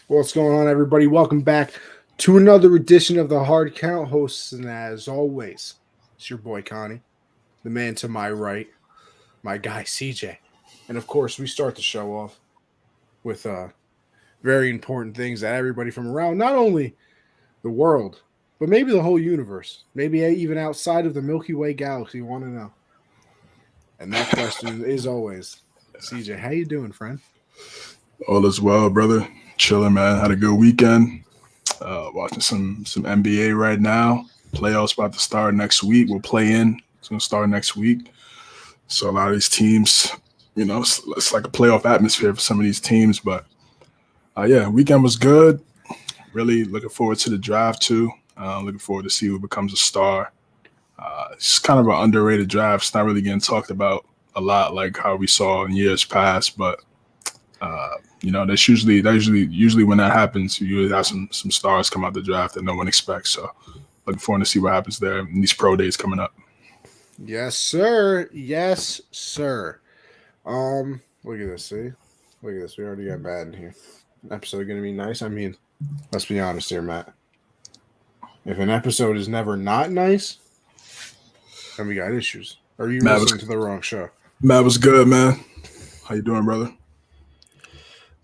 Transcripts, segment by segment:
What's going on, everybody? Welcome back to another edition of the Hard Count Hosts. And as always, it's your boy Connie, the man to my right, my guy CJ. And of course, we start the show off with very important things that everybody from around not only the world, but maybe the whole universe, maybe even outside of the Milky Way galaxy, want to know. And that question is always, CJ, how you doing, friend? All is well, brother. Chilling, man. Had a good weekend. Watching some NBA right now. Playoffs about to start next week. We'll play in. It's gonna start next week. So a lot of these teams, it's like a playoff atmosphere for some of these teams. But yeah, weekend was good. Really looking forward to the draft too. Looking forward to see who becomes a star. It's kind of an underrated draft. It's not really getting talked about a lot, like how we saw in years past. But that's usually when that happens, you usually have some stars come out the draft that no one expects. So looking forward to see what happens there in these pro days coming up. Yes, sir. Yes, sir. Look at this. See, look at this. We already got bad in here. Episode gonna be nice. I mean, let's be honest here, Matt. If an episode is never not nice, then we got issues. Or are you listening to the wrong show? Matt was good, man. How you doing, brother?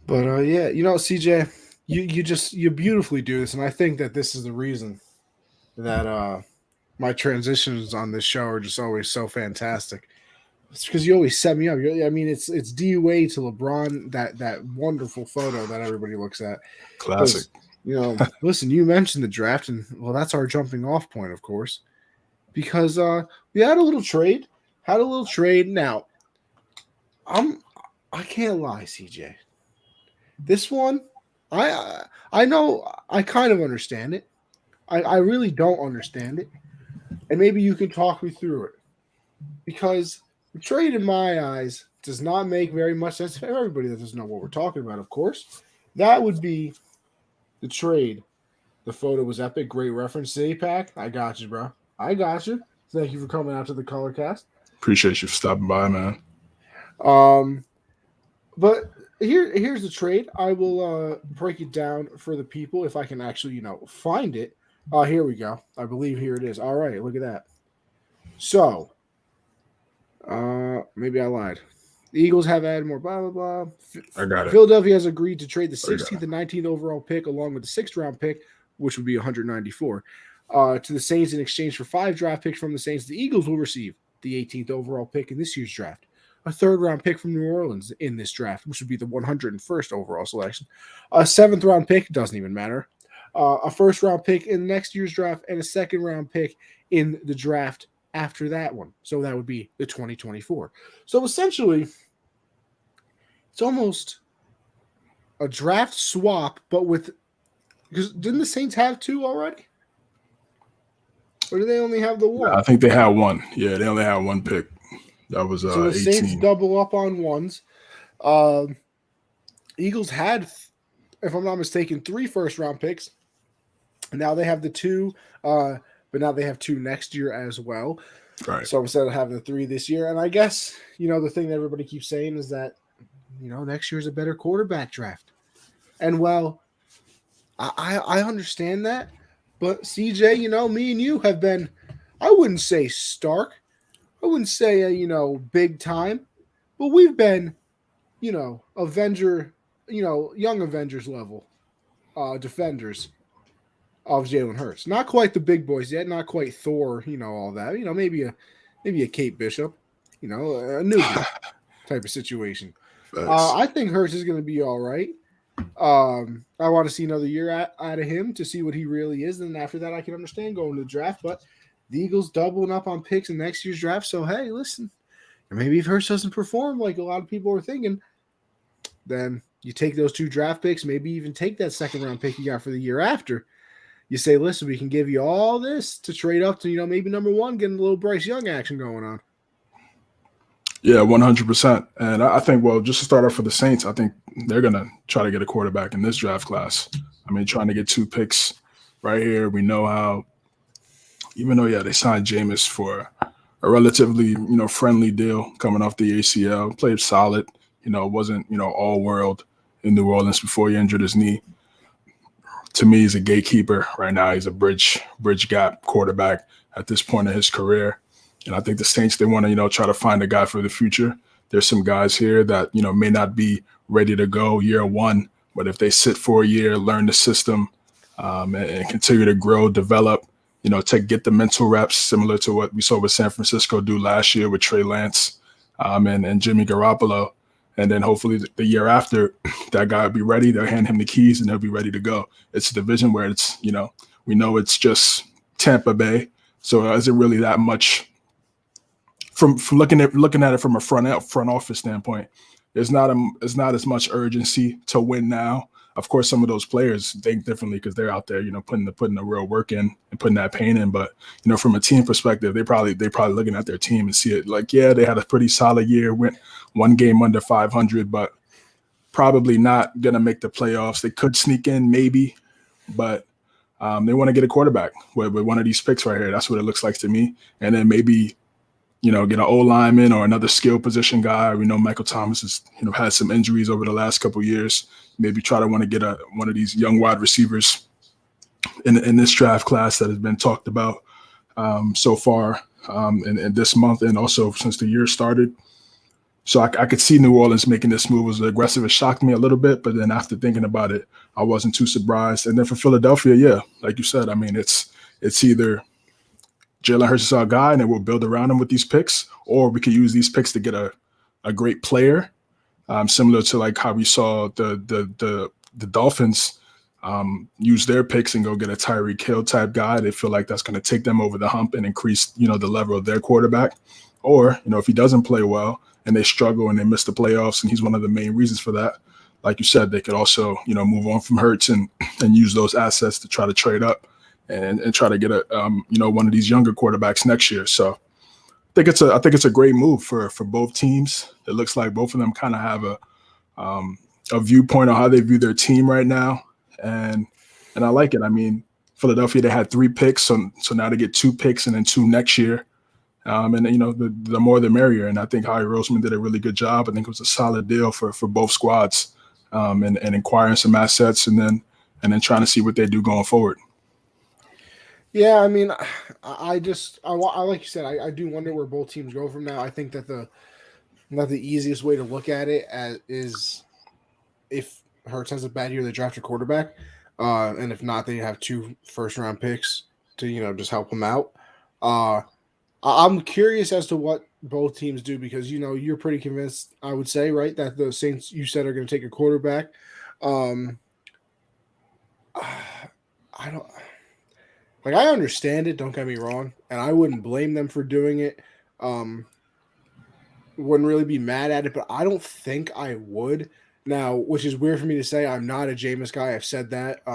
But yeah, CJ, you beautifully do this, and I think that this is the reason that my transitions on this show are just always so fantastic. It's because you always set me up. It's DUA to LeBron, that wonderful photo that everybody looks at. Classic. Listen, you mentioned the draft, and well, that's our jumping off point, of course, because we had a little trade. Now, I can't lie, CJ. This one, I know I kind of understand it. I really don't understand it. And maybe you can talk me through it. Because the trade, in my eyes, does not make very much sense for everybody that doesn't know what we're talking about, of course. That would be the trade. The photo was epic. Great reference. Zapac. I got you, bro. I got you. Thank you for coming out to the Color Cast. Appreciate you for stopping by, man. But here's the trade. I will break it down for the people if I can actually, find it. Here we go. I believe here it is. All right, look at that. So, maybe I lied. The Eagles have added more blah, blah, blah. I got it. Philadelphia has agreed to trade the 16th and 19th overall pick along with the 6th round pick, which would be 194, to the Saints in exchange for 5 draft picks from the Saints. The Eagles will receive the 18th overall pick in this year's draft, a 3rd round pick from New Orleans in this draft, which would be the 101st overall selection, a 7th round pick, doesn't even matter, a 1st round pick in next year's draft, and a 2nd round pick in the draft after that one. So that would be the 2024. So essentially, it's almost a draft swap, but because didn't the Saints have 2 already? Or do they only have the 1? I think they had 1. Yeah, they only had 1 pick. That was so the 18. Saints double up on ones. Eagles had, if I'm not mistaken, 3 first-round picks. Now they have the 2, but now they have 2 next year as well. Right. So instead of having the 3 this year, and I guess the thing that everybody keeps saying is that next year is a better quarterback draft. And well, I understand that, but CJ, me and you have been, I wouldn't say stark, I wouldn't say big time, but we've been, Avenger, young Avengers level defenders of Jalen Hurts. Not quite the big boys yet, not quite Thor, all that. Maybe a Kate Bishop, a newbie type of situation. I think Hurts is going to be all right. I want to see another year out of him to see what he really is. And after that, I can understand going to the draft. But the Eagles doubling up on picks in next year's draft. So, hey, listen, maybe if Hurts doesn't perform like a lot of people are thinking, then you take those 2 draft picks, maybe even take that 2nd round pick you got for the year after. You say, listen, we can give you all this to trade up to, maybe number 1, getting a little Bryce Young action going on. Yeah, 100%. And I think, well, just to start off for the Saints, I think they're going to try to get a quarterback in this draft class. I mean, trying to get 2 picks right here. We know how, even though, they signed Jameis for a relatively, friendly deal coming off the ACL, played solid, wasn't, all world in New Orleans before he injured his knee. to me, he's a gatekeeper right now. He's a bridge gap quarterback at this point in his career. And I think the Saints, they want to, try to find a guy for the future. There's some guys here that, may not be ready to go year one, but if they sit for a year, learn the system, and continue to grow, develop, to get the mental reps, similar to what we saw with San Francisco do last year with Trey Lance, and Jimmy Garoppolo. And then hopefully the year after, that guy will be ready. They'll hand him the keys and he'll be ready to go. It's a division where it's, we know it's just Tampa Bay. So is it really that much from looking at it from a front office standpoint? There's not as much urgency to win now. Of course, some of those players think differently because they're out there, putting the real work in and putting that pain in. But from a team perspective, they probably looking at their team and see it like, yeah, they had a pretty solid year, went one game under 500, but probably not gonna make the playoffs. They could sneak in maybe, but they want to get a quarterback with one of these picks right here. That's what it looks like to me. And then maybe get an O lineman or another skill position guy. We know Michael Thomas has, had some injuries over the last couple of years. Maybe try to want to get one of these young wide receivers in this draft class that has been talked about so far in this month and also since the year started. So I could see New Orleans making this move. It was aggressive. It shocked me a little bit, but then after thinking about it, I wasn't too surprised. And then for Philadelphia, yeah, like you said, I mean, it's either Jalen Hurts is our guy, and then we'll build around him with these picks, or we could use these picks to get a great player, similar to like how we saw the Dolphins use their picks and go get a Tyreek Hill type guy. They feel like that's going to take them over the hump and increase, the level of their quarterback. Or, if he doesn't play well and they struggle and they miss the playoffs, and he's one of the main reasons for that, like you said, they could also, move on from Hurts and use those assets to try to trade up and try to get one of these younger quarterbacks next year. So I think it's a great move for both teams. It looks like both of them kind of have a viewpoint on how they view their team right now, and I like it. I mean, Philadelphia, they had 3 picks, so now they get 2 picks and then 2 next year. And the more the merrier. And I think Howie Roseman did a really good job. I think it was a solid deal for both squads, and acquiring some assets and then trying to see what they do going forward. Yeah, I mean, I like you said, I do wonder where both teams go from now. I think that the easiest way to look at it is if Hurts has a bad year, they draft a quarterback, and if not, they have 2 first-round picks to just help them out. I'm curious as to what both teams do because you're pretty convinced, I would say, right, that the Saints you said are going to take a quarterback. I don't. Like, I understand it, don't get me wrong, and I wouldn't blame them for doing it. Wouldn't really be mad at it, but I don't think I would. Now, which is weird for me to say, I'm not a Jameis guy. I've said that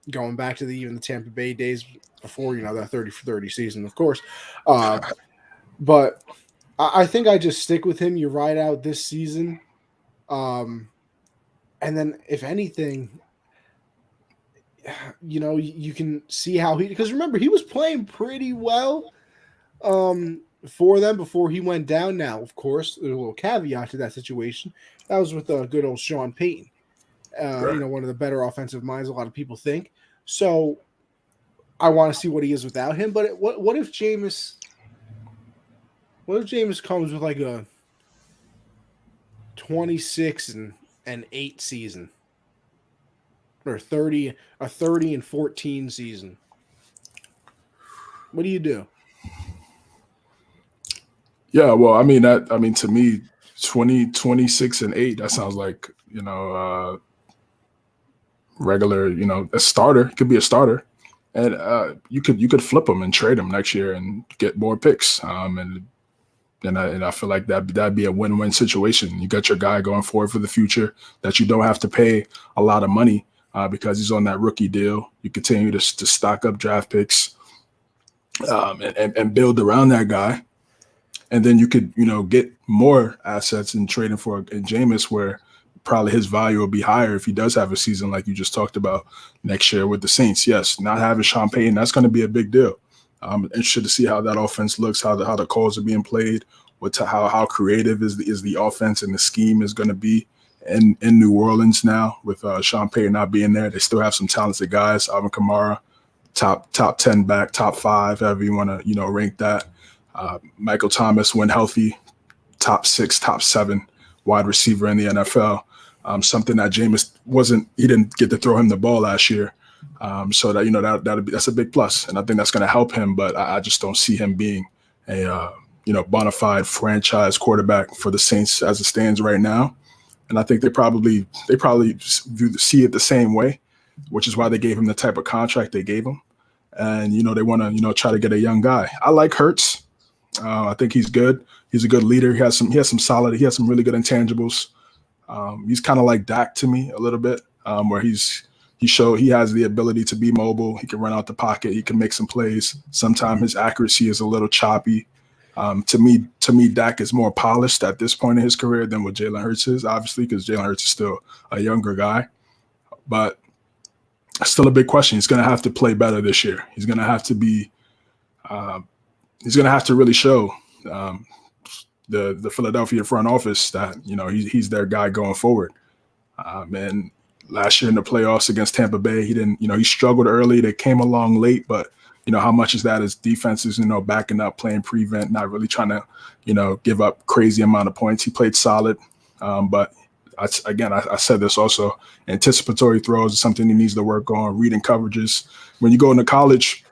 going back to even the Tampa Bay days before, that 30 for 30 season, of course. But I think I just stick with him. You ride out this season. And then, if anything, you can see how because remember, he was playing pretty well for them before he went down. Now, of course, there's a little caveat to that situation. That was with good old Sean Payton, Right. one of the better offensive minds, a lot of people think. So I want to see what he is without him. But what if Jameis comes with like a 26-8 season? Or a 30-14 season. What do you do? Yeah, well, I mean to me, 26-8, that sounds like, regular, a starter. It could be a starter. And you could flip him and trade him next year and get more picks. And I feel like that'd be a win-win situation. You got your guy going forward for the future that you don't have to pay a lot of money. Because he's on that rookie deal. You continue to stock up draft picks and build around that guy. And then you could, get more assets and trading for Jameis, where probably his value will be higher if he does have a season like you just talked about next year with the Saints. Yes, not having Sean Payton, that's going to be a big deal. I'm interested to see how that offense looks, how the calls are being played, how creative is the offense and the scheme is going to be. in New Orleans now with Sean Payton not being there. They still have some talented guys. Alvin Kamara, top 10 back, top 5, however you want to rank that. Michael Thomas, when healthy, top 6, top 7 wide receiver in the NFL. Something that Jameis he didn't get to throw him the ball last year. So that that's a big plus, and I think that's going to help him. But I just don't see him being a bona fide franchise quarterback for the Saints as it stands right now. And I think they probably see it the same way, which is why they gave him the type of contract they gave him. And they want to try to get a young guy. I like Hurts. I think he's good. He's a good leader. He has some really good intangibles. He's kind of like Dak to me a little bit, where he has the ability to be mobile. He can run out the pocket. He can make some plays. Sometimes his accuracy is a little choppy. To me, Dak is more polished at this point in his career than what Jalen Hurts is, obviously, because Jalen Hurts is still a younger guy. But still a big question. He's going to have to play better this year. He's going to have to be. He's going to have to really show the Philadelphia front office that he's their guy going forward. And last year in the playoffs against Tampa Bay, he struggled early. They came along late, but how much is that as defenses, backing up, playing prevent, not really trying to, give up crazy amount of points. He played solid. But I said this also, anticipatory throws is something he needs to work on, reading coverages. When you go into college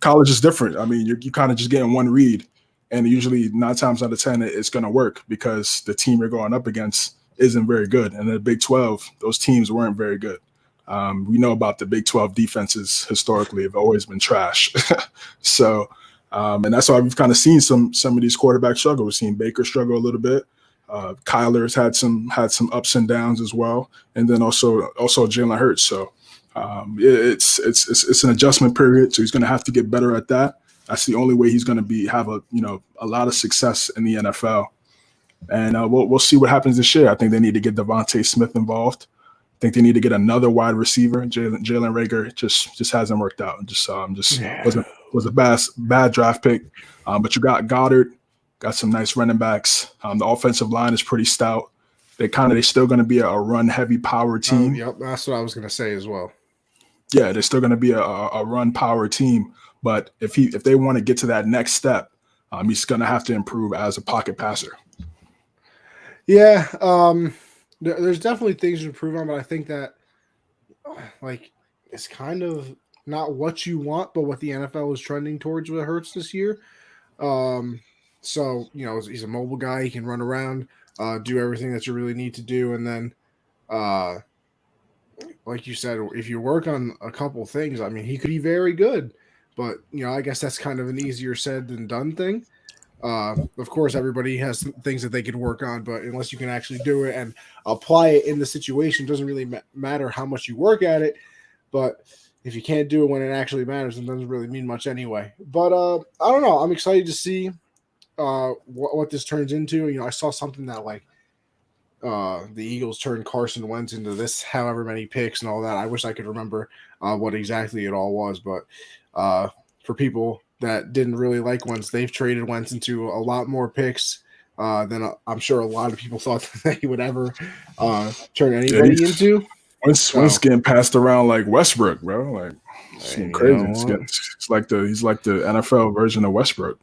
is different. I mean, you kind of just getting one read, and usually 9 times out of 10, it's going to work because the team you're going up against isn't very good. And in the Big 12, those teams weren't very good. We know about the Big 12 defenses historically have always been trash. So, and that's why we've kind of seen some of these quarterbacks struggle. We've seen Baker struggle a little bit. Kyler's had some ups and downs as well, and then also Jalen Hurts. So it's an adjustment period. So he's going to have to get better at that. That's the only way he's going to have a lot of success in the NFL. And we'll see what happens this year. I think they need to get Devontae Smith involved. I think they need to get another wide receiver. Jalen Reagor just hasn't worked out. Was a bad draft pick. But you got Goddard, got some nice running backs. The offensive line is pretty stout. They're still going to be a run heavy power team. Yep, that's what I was going to say as well. Yeah, they're still going to be a run power team. But if they want to get to that next step, he's going to have to improve as a pocket passer. Yeah, there's definitely things to improve on, but I think that it's kind of not what you want, but what the NFL is trending towards with Hurts this year. So he's a mobile guy; he can run around, do everything that you really need to do, and then, like you said, if you work on a couple things, I mean, he could be very good. But I guess that's kind of an easier said than done thing. Of course, everybody has things that they could work on, but unless you can actually do it and apply it in the situation, it doesn't really matter how much you work at it. But if you can't do it when it actually matters, it doesn't really mean much anyway. But I don't know. I'm excited to see what this turns into. I saw something that the Eagles turned Carson Wentz into this however many picks and all that. I wish I could remember what exactly it all was, but for people that didn't really like Wentz, they've traded Wentz into a lot more picks than I'm sure a lot of people thought that he would ever turn anybody into. Wentz getting passed around like Westbrook, bro. Like, it's crazy. He's like the NFL version of Westbrook.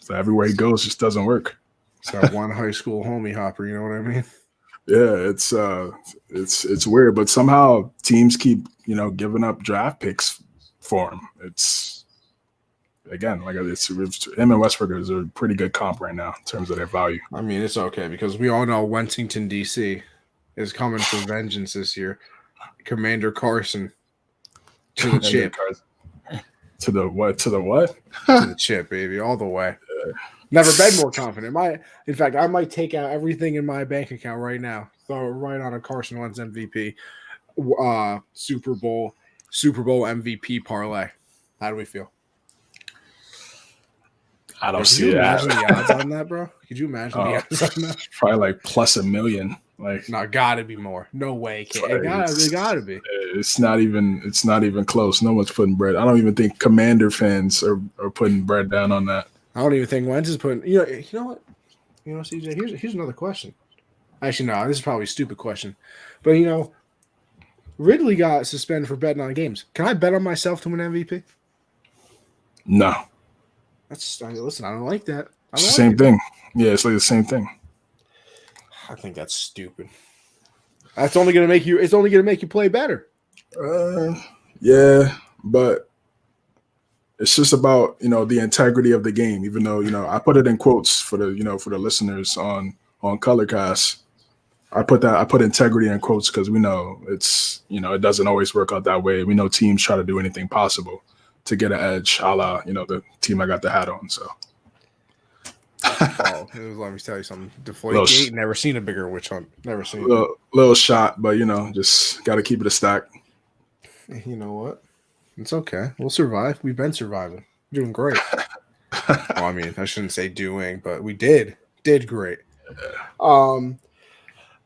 So everywhere he goes, just doesn't work. It's that one high school homie hopper. You know what I mean? Yeah, it's weird, but somehow teams keep giving up draft picks for him. It's him and Westbrook is a pretty good comp right now in terms of their value. I mean, it's okay because we all know Washington D.C. is coming for vengeance this year. Commander Carson to the chip. To the what? To the what? To the chip, baby, all the way. Never been more confident. In fact, I might take out everything in my bank account right now, throw it right on a Carson Wentz MVP, Super Bowl MVP parlay. How do we feel? I don't see it. Imagine the odds on that, bro? Could you imagine the odds on that? Probably like plus $1 million. Like, no, gotta be more. No way. It gotta be. It's not even close. No one's putting bread. I don't even think Commander fans are putting bread down on that. I don't even think Wentz is putting. You know what? CJ. Here's another question. Actually, no, this is probably a stupid question. But, Ridley got suspended for betting on games. Can I bet on myself to win MVP? No. Listen, I don't like that. It's the same thing. Yeah, it's like the same thing. I think that's stupid. That's only going to make you. It's only going to make you play better. Yeah, but it's just about the integrity of the game. Even though I put it in quotes for the listeners on Colorcast. I put integrity in quotes because we know it's it doesn't always work out that way. We know teams try to do anything possible to get an edge, a la the team I got the hat on. So. Let me tell you something. Deflategate, never seen a bigger witch hunt. Never seen little shot, but just got to keep it a stack. You know what? It's okay. We'll survive. We've been surviving. Doing great. Well, I mean, I shouldn't say doing, but we did great. Yeah.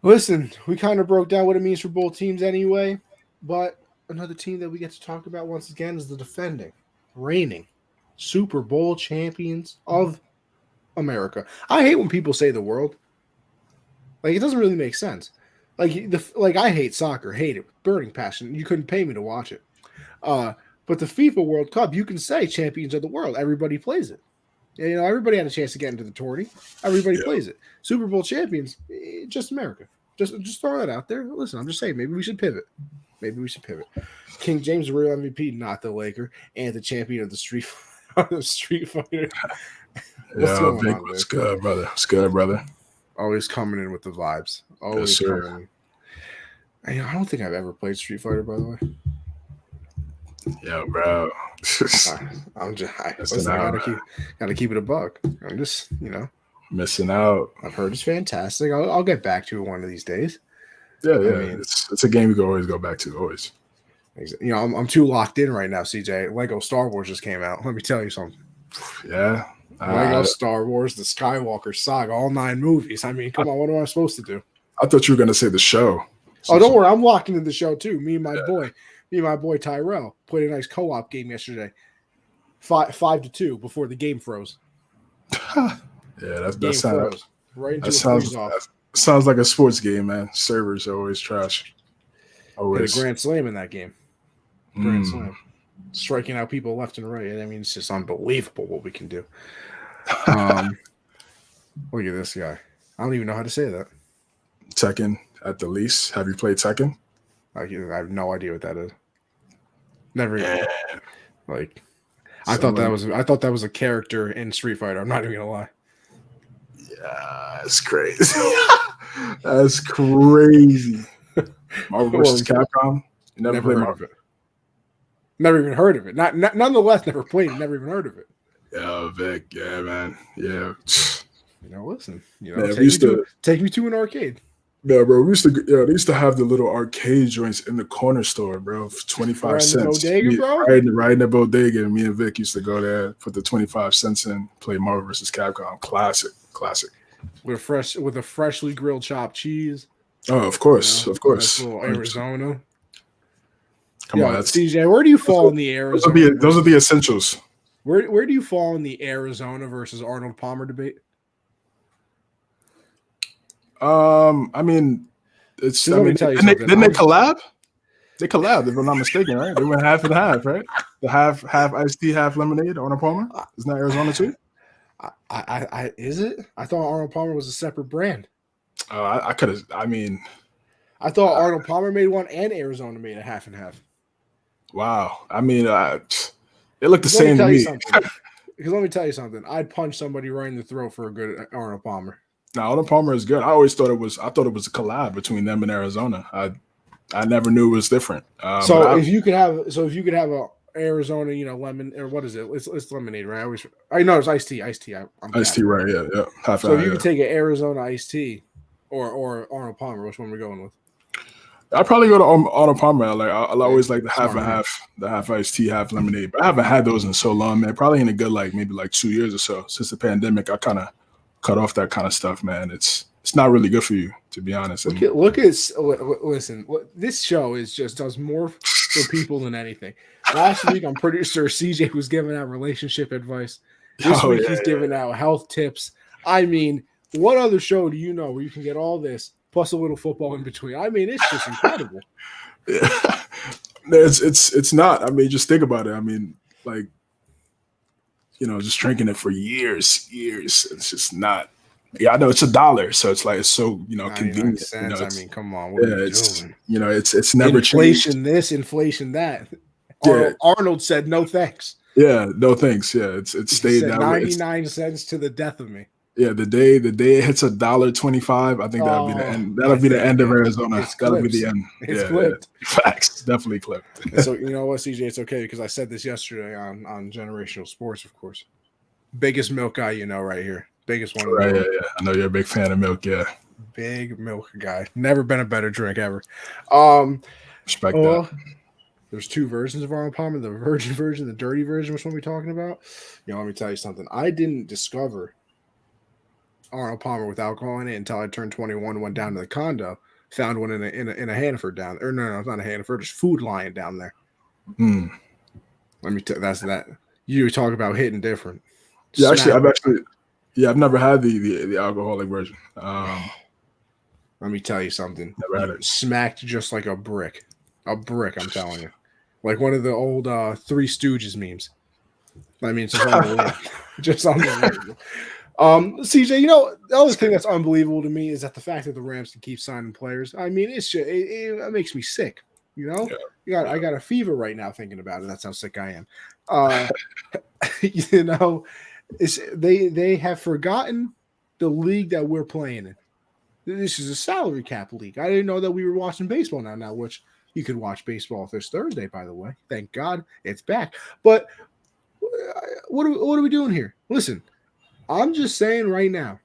Listen, we kind of broke down what it means for both teams anyway, but another team that we get to talk about once again is the defending, reigning Super Bowl champions of America. I hate when people say the world. Like, it doesn't really make sense. Like I hate soccer, hate it, burning passion. You couldn't pay me to watch it. But the FIFA World Cup, you can say champions of the world. Everybody plays it. Everybody had a chance to get into the tourney. Everybody plays it. Super Bowl champions, just America. Just throw that out there. Listen, I'm just saying, maybe we should pivot. King James, the real MVP, not the Laker, and the champion of the Street Fighter. What's good, brother? What's good, brother? Always coming in with the vibes. Always coming in. I don't think I've ever played Street Fighter, by the way. Yeah, bro. I gotta keep it a buck. I'm just, missing out. I've heard it's fantastic. I'll get back to it one of these days. Yeah. I mean, it's a game you can always go back to, always. I'm too locked in right now, CJ. Lego Star Wars just came out. Let me tell you something. Yeah. Lego Star Wars, the Skywalker Saga, all 9 movies. I mean, come on, what am I supposed to do? I thought you were gonna say the show. Oh, don't worry, I'm locked into the show too. Me and my boy Tyrell played a nice co-op game yesterday. 5-2 before the game froze. Yeah, that sounds right into that sounds like a sports game, man. Servers are always trash. Always. Hit a grand slam in that game. Grand slam. Striking out people left and right. I mean, it's just unbelievable what we can do. Look at this guy. I don't even know how to say that. Tekken at the least. Have you played Tekken? I have no idea what that is. Never even. I thought that was a character in Street Fighter. I'm not even gonna lie. Yeah, that's crazy. That's crazy. Marvel vs. Capcom. You never played Marvel. Never even heard of it. Nonetheless, never played it. Never even heard of it. Yeah, Vic. Yeah, man. Yeah. Listen. Man, take me to an arcade. Yeah, bro. They used to have the little arcade joints in the corner store, bro, for 25 cents. Bodega, bro? Right in the bodega. And me and Vic used to go there, put the 25 cents in, play Marvel vs. Capcom. Classic. With a freshly grilled chopped cheese. Oh, of course. Nice little Arizona. Come on, CJ, where do you fall in the Arizona? Those are the essentials. Where do you fall in the Arizona versus Arnold Palmer debate? I mean, didn't they collab? They collabed, if I'm not mistaken, right? They went half and half, right? The half iced tea, half lemonade. Arnold Palmer, isn't that Arizona too? Is it? I thought Arnold Palmer was a separate brand. I could have. I mean, I thought Arnold Palmer made one and Arizona made a half and half. Wow. I mean, it looked the same to me. Because let me tell you something. I'd punch somebody right in the throat for a good Arnold Palmer. No, Arnold Palmer is good. I always thought it was a collab between them and Arizona. I never knew it was different. If you could have a Arizona, lemon, or what is it? It's lemonade, right? I know it's iced tea. Iced tea, right? Yeah. So if you could take an Arizona iced tea or Arnold Palmer, which one we're going with? I'd probably go to Arnold Palmer. I'll always like the half and half, the half iced tea, half lemonade. But I haven't had those in so long, man. Probably in a good maybe 2 years or so. Since the pandemic, I kind of cut off that kind of stuff, man. It's not really good for you, to be honest. Listen. This show does more for people than anything. Last week, I'm pretty sure CJ was giving out relationship advice. This week, he's giving out health tips. I mean, what other show do you know where you can get all this plus a little football in between. I mean, it's just incredible. Yeah. It's not. I mean, just think about it. I mean, like, just drinking it for years. It's just not. Yeah, I know it's $1, so it's like it's so 99 convenient. cents. I mean, come on, what are you doing? It's never inflation changed. This, inflation that. Yeah. Arnold said no thanks. Yeah, no thanks. Yeah, it's stayed that 99 cents to the death of me. Yeah, the day it hits $1.25, I think that'll be the end. That'll be the end of Arizona. That'll be the end. It's clipped. Facts, definitely clipped. So you know what, CJ, it's okay because I said this yesterday on Generational Sports, of course. Biggest milk guy right here. Biggest one. Right, yeah. I know you're a big fan of milk, yeah. Big milk guy. Never been a better drink ever. Respect that. There's 2 versions of Arnold Palmer, the virgin version, the dirty version. Which one are we talking about? Let me tell you something. I didn't discover Arnold Palmer with alcohol in it until I turned 21, went down to the condo, found one in a Hannaford down there. Or no, it's not a Hannaford, there's Food Lion down there. Let me tell that's that. You talk about hitting different. Yeah, I've never had the alcoholic version. Let me tell you something. Never had it. Smacked just like a brick. I'm telling you. Like one of the old Three Stooges memes. I mean, it's just unbelievable. Just unbelievable. CJ, the other thing that's unbelievable to me is that the fact that the Rams can keep signing players. I mean, it makes me sick. I got a fever right now thinking about it. That's how sick I am. They have forgotten the league that we're playing in. This is a salary cap league. I didn't know that we were watching baseball now, which you could watch baseball this Thursday, by the way. Thank God it's back. But what are we doing here? Listen, I'm just saying right now,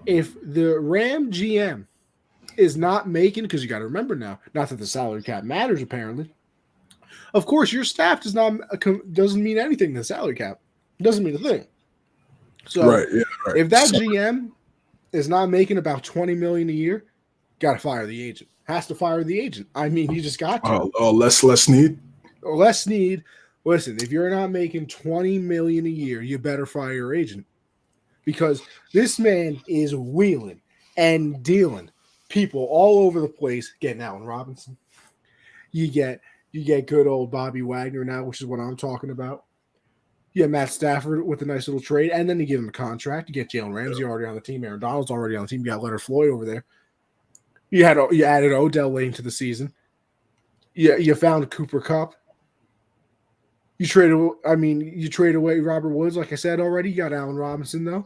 if the Ram GM is not making, because you got to remember now, not that the salary cap matters apparently. Of course, your staff doesn't mean anything to the salary cap. It doesn't mean a thing. So right. If that GM is not making about $20 million a year, got to fire the agent. Has to fire the agent. I mean, you just got to. Less need. Less need. Listen, if you're not making $20 million a year, you better fire your agent, because this man is wheeling and dealing people all over the place. Getting Allen Robinson. You get good old Bobby Wagner now, which is what I'm talking about. You have Matt Stafford with a nice little trade, and then you give him a contract. You get Jalen Ramsey already on the team. Aaron Donald's already on the team. You got Leonard Floyd over there. You added Odell late into the season. You found Cooper Kupp. You trade away Robert Woods, like I said already. You got Allen Robinson though,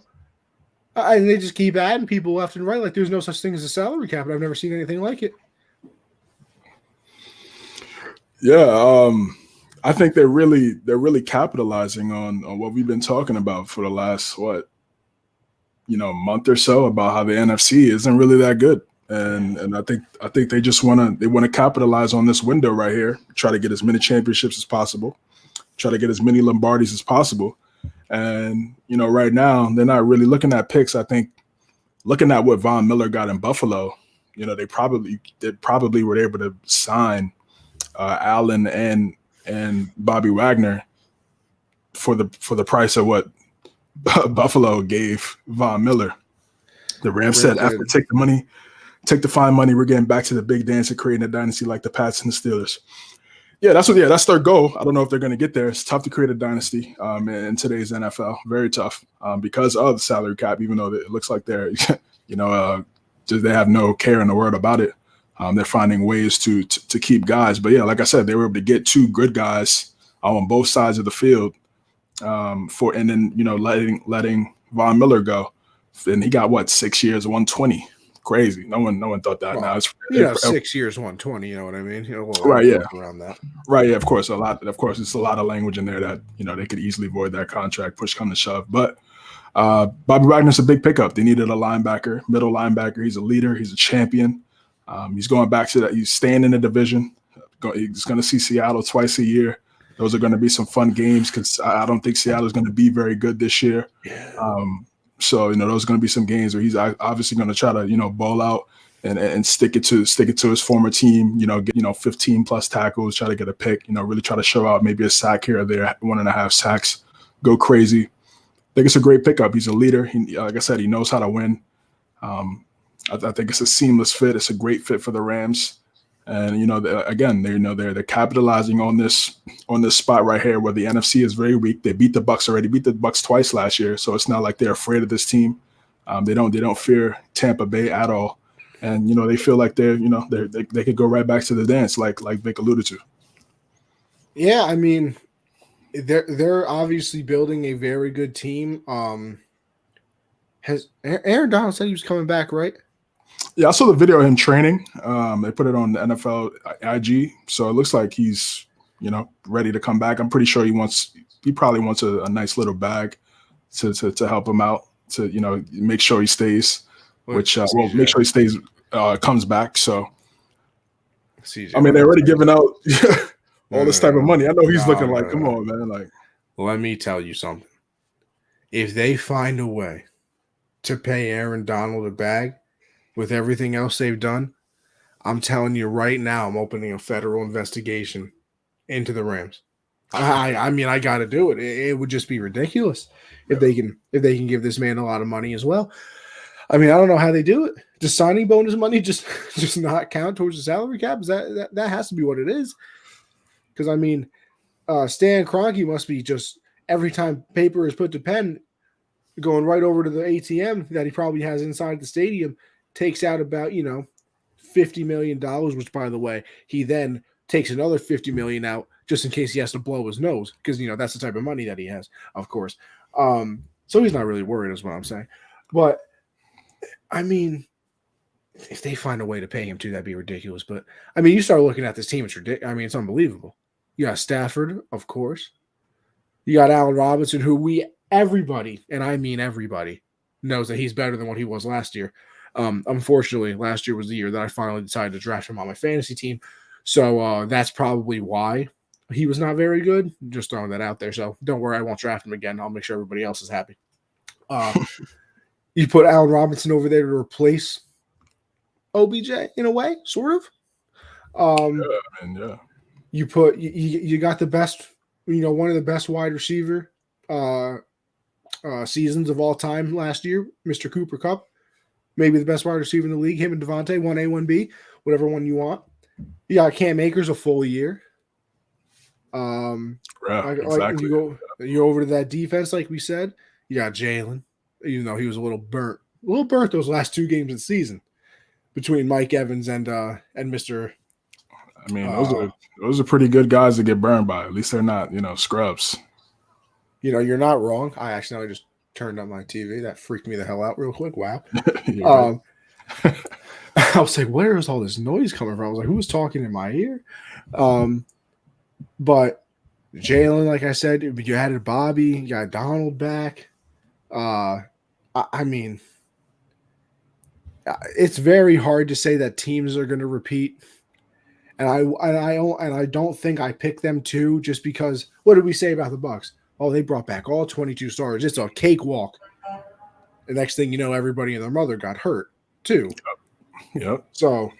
and they just keep adding people left and right. Like there's no such thing as a salary cap, and I've never seen anything like it. Yeah, I think they're really capitalizing on what we've been talking about for the last month or so, about how the NFC isn't really that good. And I think they just want to capitalize on this window right here, try to get as many championships as possible, try to get as many Lombardis as possible. And right now they're not really looking at picks. I think looking at what Von Miller got in Buffalo, they probably were able to sign Allen and Bobby Wagner for the price of what Buffalo gave Von Miller. The Rams said, after take the fine money, we're getting back to the big dance and creating a dynasty like the Pats and the Steelers. Yeah, that's their goal. I don't know if they're going to get there. It's tough to create a dynasty in today's NFL. Very tough because of the salary cap, even though it looks like they're, they have no care in the world about it. They're finding ways to keep guys. But yeah, like I said, they were able to get 2 good guys on both sides of the field and then letting Von Miller go. And he got 6 years, 120. Crazy. No one thought that. Well, now it's 6 years, 120. You know what I mean? Right. Yeah. Around that. Right. Yeah. Of course, it's a lot of language in there that they could easily void that contract. Push come to shove. But Bobby Wagner's a big pickup. They needed a linebacker, middle linebacker. He's a leader. He's a champion. He's going back to that. He's staying in the division. He's going to see Seattle twice a year. Those are going to be some fun games because I don't think Seattle is going to be very good this year. Yeah. So those are going to be some games where he's obviously going to try to bowl out and stick it to his former team. Get 15 plus tackles, try to get a pick. Really try to show out maybe a sack here or there, 1.5 sacks, go crazy. I think it's a great pickup. He's a leader. Like I said, he knows how to win. I think it's a seamless fit. It's a great fit for the Rams. And again, they're capitalizing on this spot right here where the NFC is very weak. They beat the Bucks already, beat the Bucks twice last year, so it's not like they're afraid of this team. They don't fear Tampa Bay at all, and they feel like they could go right back to the dance, like Vic alluded to. Yeah, I mean, they're obviously building a very good team. Has Aaron Donald said he was coming back, right? Yeah, I saw the video of him training. They put it on the NFL IG, so it looks like he's ready to come back. I'm pretty sure he probably wants a nice little bag to help him out to make sure he stays, make sure he stays comes back. So CJ, I mean, they're already giving out all this type of money. I know he's looking like, come on, man. Like, let me tell you something. If they find a way to pay Aaron Donald a bag with everything else they've done, I'm telling you right now, I'm opening a federal investigation into the Rams. I mean, I got to do it. It would just be ridiculous if they can give this man a lot of money as well. I mean, I don't know how they do it. Does signing bonus money just not count towards the salary cap? Is that has to be what it is? Because I mean, Stan Kroenke must be just every time paper is put to pen, going right over to the ATM that he probably has inside the stadium, takes out about $50 million, which by the way, he then takes another $50 million out just in case he has to blow his nose, because that's the type of money that he has, of course. So he's not really worried, is what I'm saying. But I mean, if they find a way to pay him too, that'd be ridiculous. But I mean, you start looking at this team, it's ridiculous. I mean, it's unbelievable. You got Stafford, of course. You got Allen Robinson, who everybody, and I mean everybody, knows that he's better than what he was last year. Unfortunately, last year was the year that I finally decided to draft him on my fantasy team. So that's probably why he was not very good. Just throwing that out there. So don't worry, I won't draft him again. I'll make sure everybody else is happy. You put Allen Robinson over there to replace OBJ in a way, sort of. Yeah. You got the best, one of the best wide receiver seasons of all time last year, Mr. Cooper Kupp. Maybe the best wide receiver in the league, him and Devontae, 1A, 1B, whatever one you want. You got Cam Akers a full year. Exactly. You go over to that defense, like we said. You got Jalen, even though he was a little burnt those last 2 games of the season between Mike Evans and Mr. I mean, those are pretty good guys to get burned by. At least they're not, scrubs. You're not wrong. I just turned on my TV. That freaked me the hell out real quick. Wow. I was like, where is all this noise coming from? I was like, who was talking in my ear? But Jalen, like I said, you added Bobby, you got Donald back. I mean, it's very hard to say that teams are going to repeat. And I don't think I picked them too, just because. What did we say about the Bucks? Oh, they brought back all 22 stars. It's a cakewalk. The next thing you know, everybody and their mother got hurt too. Yep. So,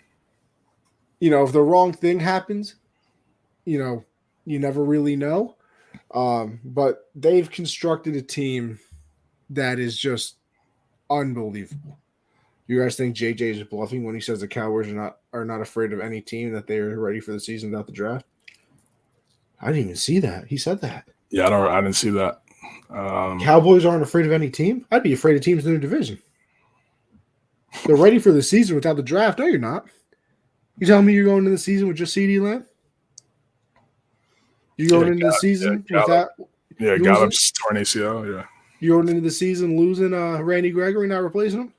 if the wrong thing happens, you never really know. But they've constructed a team that is just unbelievable. You guys think JJ is bluffing when he says the Cowboys are not afraid of any team, that they're ready for the season without the draft? I didn't even see that. He said that. Yeah, I didn't see that. Cowboys aren't afraid of any team? I'd be afraid of teams in their division. They're ready for the season without the draft. No, you're not. You telling me you're going into the season with just CeeDee Lamb? You're going into the season without Gallup's torn ACL, yeah. You're going into the season losing Randy Gregory, not replacing him?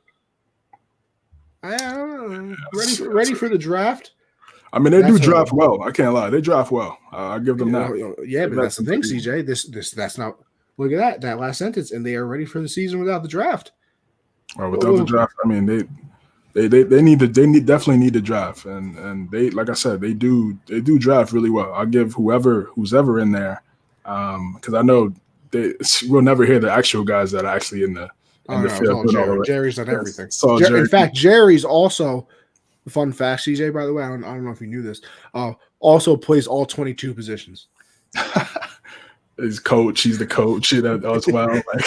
I don't know. Ready for the draft? I mean, they do draft well. I can't lie. They draft well. I give them that. Yeah, but that's the thing, CJ. That's not. Look at that last sentence, and they are ready for the season without the draft. Well, without the draft, I mean, they definitely need the draft, and they, like I said, they do draft really well. I'll give who's ever in there, because I know we'll never hear the actual guys that are actually in the field. Jerry's done everything. In fact, Jerry's also. Fun fact, CJ, by the way, I don't know if you knew this, also plays all 22 positions. his coach. He's the coach as well. Like,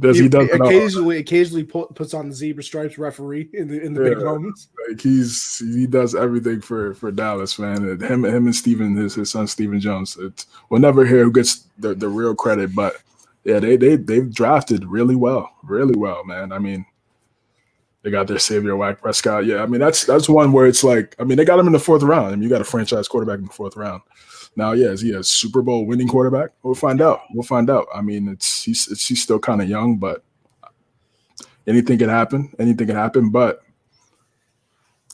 He he does it all. occasionally puts on the zebra stripes, referee in the big moments. Like he does everything for Dallas, man. And him and Steven, his son Steven Jones. We'll never hear who gets the real credit, but yeah, they've drafted really well, man. I mean, they got their savior, Dak Prescott. Yeah, I mean that's one where it's like, I mean, they got him in the 4th round. I mean, you got a franchise quarterback in the 4th round. Now, yeah, is he a Super Bowl winning quarterback? We'll find out. I mean, he's still kind of young, but anything can happen. But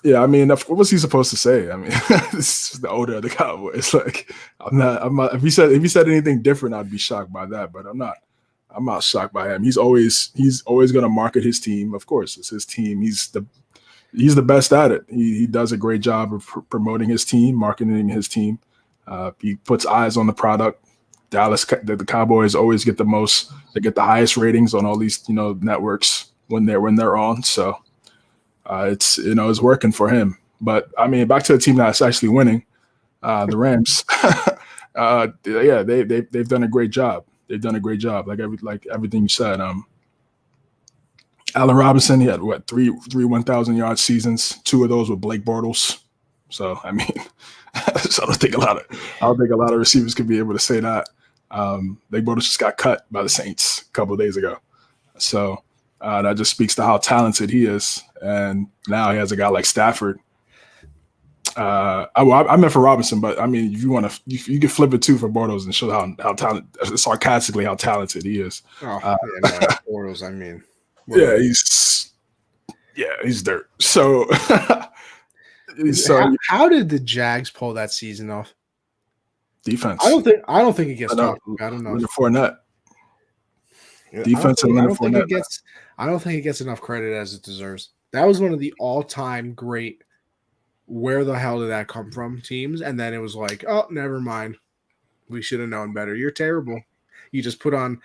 yeah, I mean, what was he supposed to say? I mean, this is the owner of the Cowboys. Like, I'm not. If he said anything different, I'd be shocked by that. But I'm not shocked by him. He's always going to market his team. Of course, it's his team. He's the best at it. He does a great job of promoting his team, marketing his team. He puts eyes on the product. Dallas, the Cowboys always get the most. They get the highest ratings on all these networks when they're on. So it's it's working for him. But I mean, back to the team that's actually winning, the Rams. Yeah, they've done a great job. Like everything you said. Allen Robinson, he had three 1,000-yard seasons. 2 of those with Blake Bortles. So I mean, so I don't think a lot of receivers could be able to say that. Blake Bortles just got cut by the Saints a couple of days ago. So that just speaks to how talented he is. And now he has a guy like Stafford. I meant for Robinson, but I mean, if you want to, you can flip it too for Bortles and show how talented, sarcastically how talented he is. Bortles, I mean, he's dirt. So, how did the Jags pull that season off? Defense. I don't think it gets talked. I don't know. Leonard Fournette. Defense and Leonard Fournette. I don't think it gets enough credit as it deserves. That was one of the all-time great. Where the hell did that come from? Teams, and then it was like, oh, never mind. We should have known better. You're terrible. You just put on,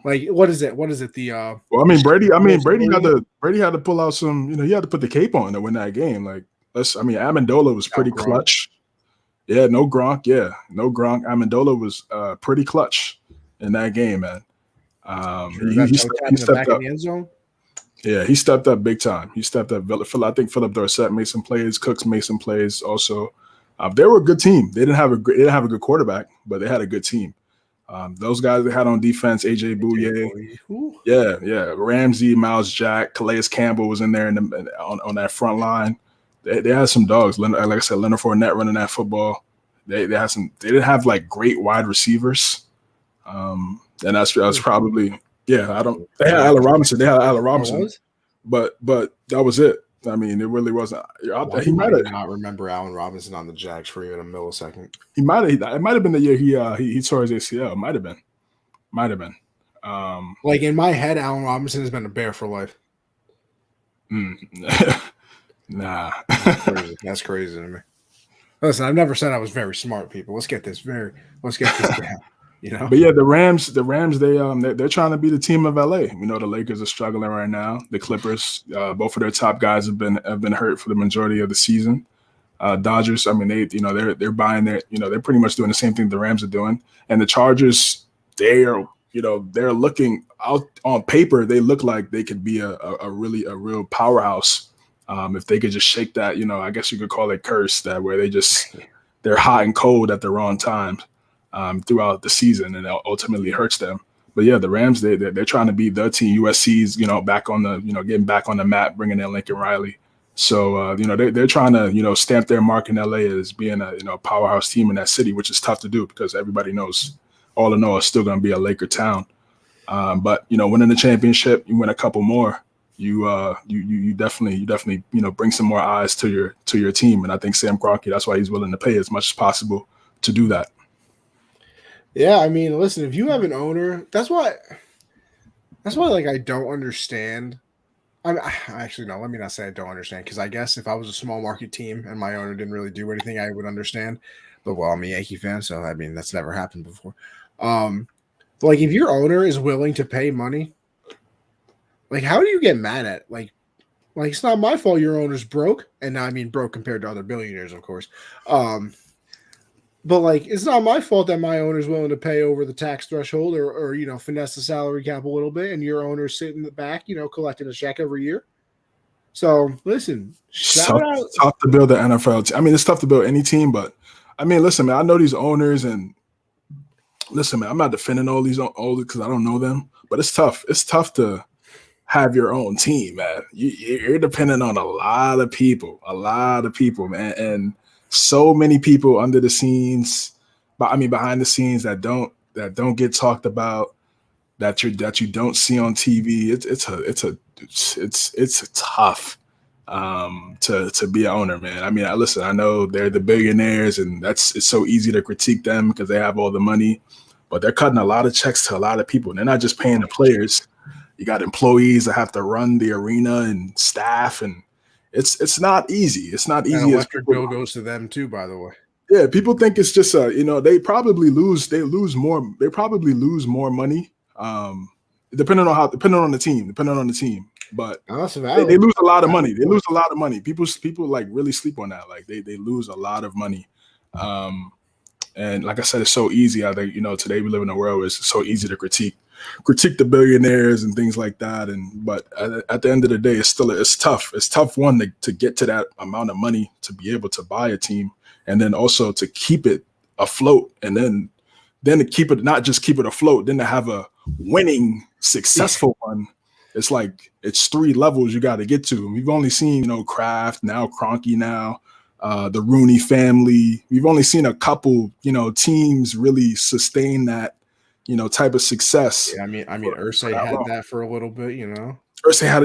like, what is it? The well, I mean, Brady had to pull out some. He had to put the cape on to win that game. Like, Amendola was pretty clutch. Yeah, no Gronk. Amendola was pretty clutch in that game, man. He stepped up. In the end zone? Yeah, he stepped up big time. I think Philip Dorsett made some plays. Cooks made some plays also. They were a good team. They didn't have a good quarterback, but they had a good team. Those guys they had on defense, AJ Bouye. Yeah. Ramsey, Miles Jack, Calais Campbell was in there on that front line. They had some dogs. Like I said, Leonard Fournette running that football. They had some. They didn't have like great wide receivers. And that's probably. Yeah, They had Allen Robinson. But that was it. I mean, it really wasn't. He might have not remember Allen Robinson on the Jags for even a millisecond. It might have been the year he tore his ACL. Might have been. Like in my head, Allen Robinson has been a Bear for life. Nah, that's crazy to me. Listen, I've never said I was very smart, people. Let's get this down. But yeah, the Rams, they're trying to be the team of LA. The Lakers are struggling right now. The Clippers, both of their top guys have been hurt for the majority of the season. Dodgers, I mean, they're buying they're pretty much doing the same thing the Rams are doing. And the Chargers, they're looking out on paper. They look like they could be a real powerhouse if they could just shake that. I guess you could call it curse that where they're hot and cold at the wrong time. Throughout the season, and it ultimately hurts them. But yeah, the Rams, they're trying to be the team. USC's, back on the, getting back on the map, bringing in Lincoln Riley. So, they're trying to, stamp their mark in LA as being a powerhouse team in that city, which is tough to do because everybody knows, all in all, it's still going to be a Laker town. But winning the championship, you win a couple more, you definitely bring some more eyes to your team. And I think Sam Kroenke, that's why he's willing to pay as much as possible to do that. Yeah, I mean, listen, if you have an owner, that's why like I don't understand. Actually, no, let me not say I don't understand, because I guess if I was a small market team and my owner didn't really do anything, I would understand. But I'm a Yankee fan, so I mean that's never happened before. But like if your owner is willing to pay money, like how do you get mad at like it's not my fault your owner's broke, and I mean broke compared to other billionaires, of course. But like, it's not my fault that my owner's willing to pay over the tax threshold or finesse the salary cap a little bit, and your owner's sitting in the back, collecting a check every year. So listen, shout out. It's tough to build the NFL team. I mean, it's tough to build any team, but I mean, listen, man, I know these owners, and listen, man, I'm not defending all these owners because I don't know them, but it's tough. It's tough to have your own team, man. You're dependent on a lot of people, man, and so many people under the scenes, but I mean behind the scenes that don't get talked about, that you don't see on TV. It's tough to be an owner, man. I mean, listen, I know they're the billionaires, and it's so easy to critique them because they have all the money, but they're cutting a lot of checks to a lot of people, and they're not just paying the players. You got employees that have to run the arena and staff, and it's not easy. It's not easy. And electric bill goes to them too, by the way. Yeah, people think it's just they probably lose more money, depending on the team. But they lose a lot of money. People like really sleep on that. Like they lose a lot of money. And like I said, it's so easy. I think today we live in a world where it's so easy to critique the billionaires and things like that. But at the end of the day, it's tough. It's tough to get to that amount of money to be able to buy a team, and then also to keep it afloat, and then to keep it, not just keep it afloat, then to have a winning, successful one. It's like it's 3 levels you got to get to. We've only seen Kraft, now Kroenke, now the Rooney family. We've only seen a couple teams really sustain that type of success. Yeah, I mean, Irsay had that for a little bit, Irsay had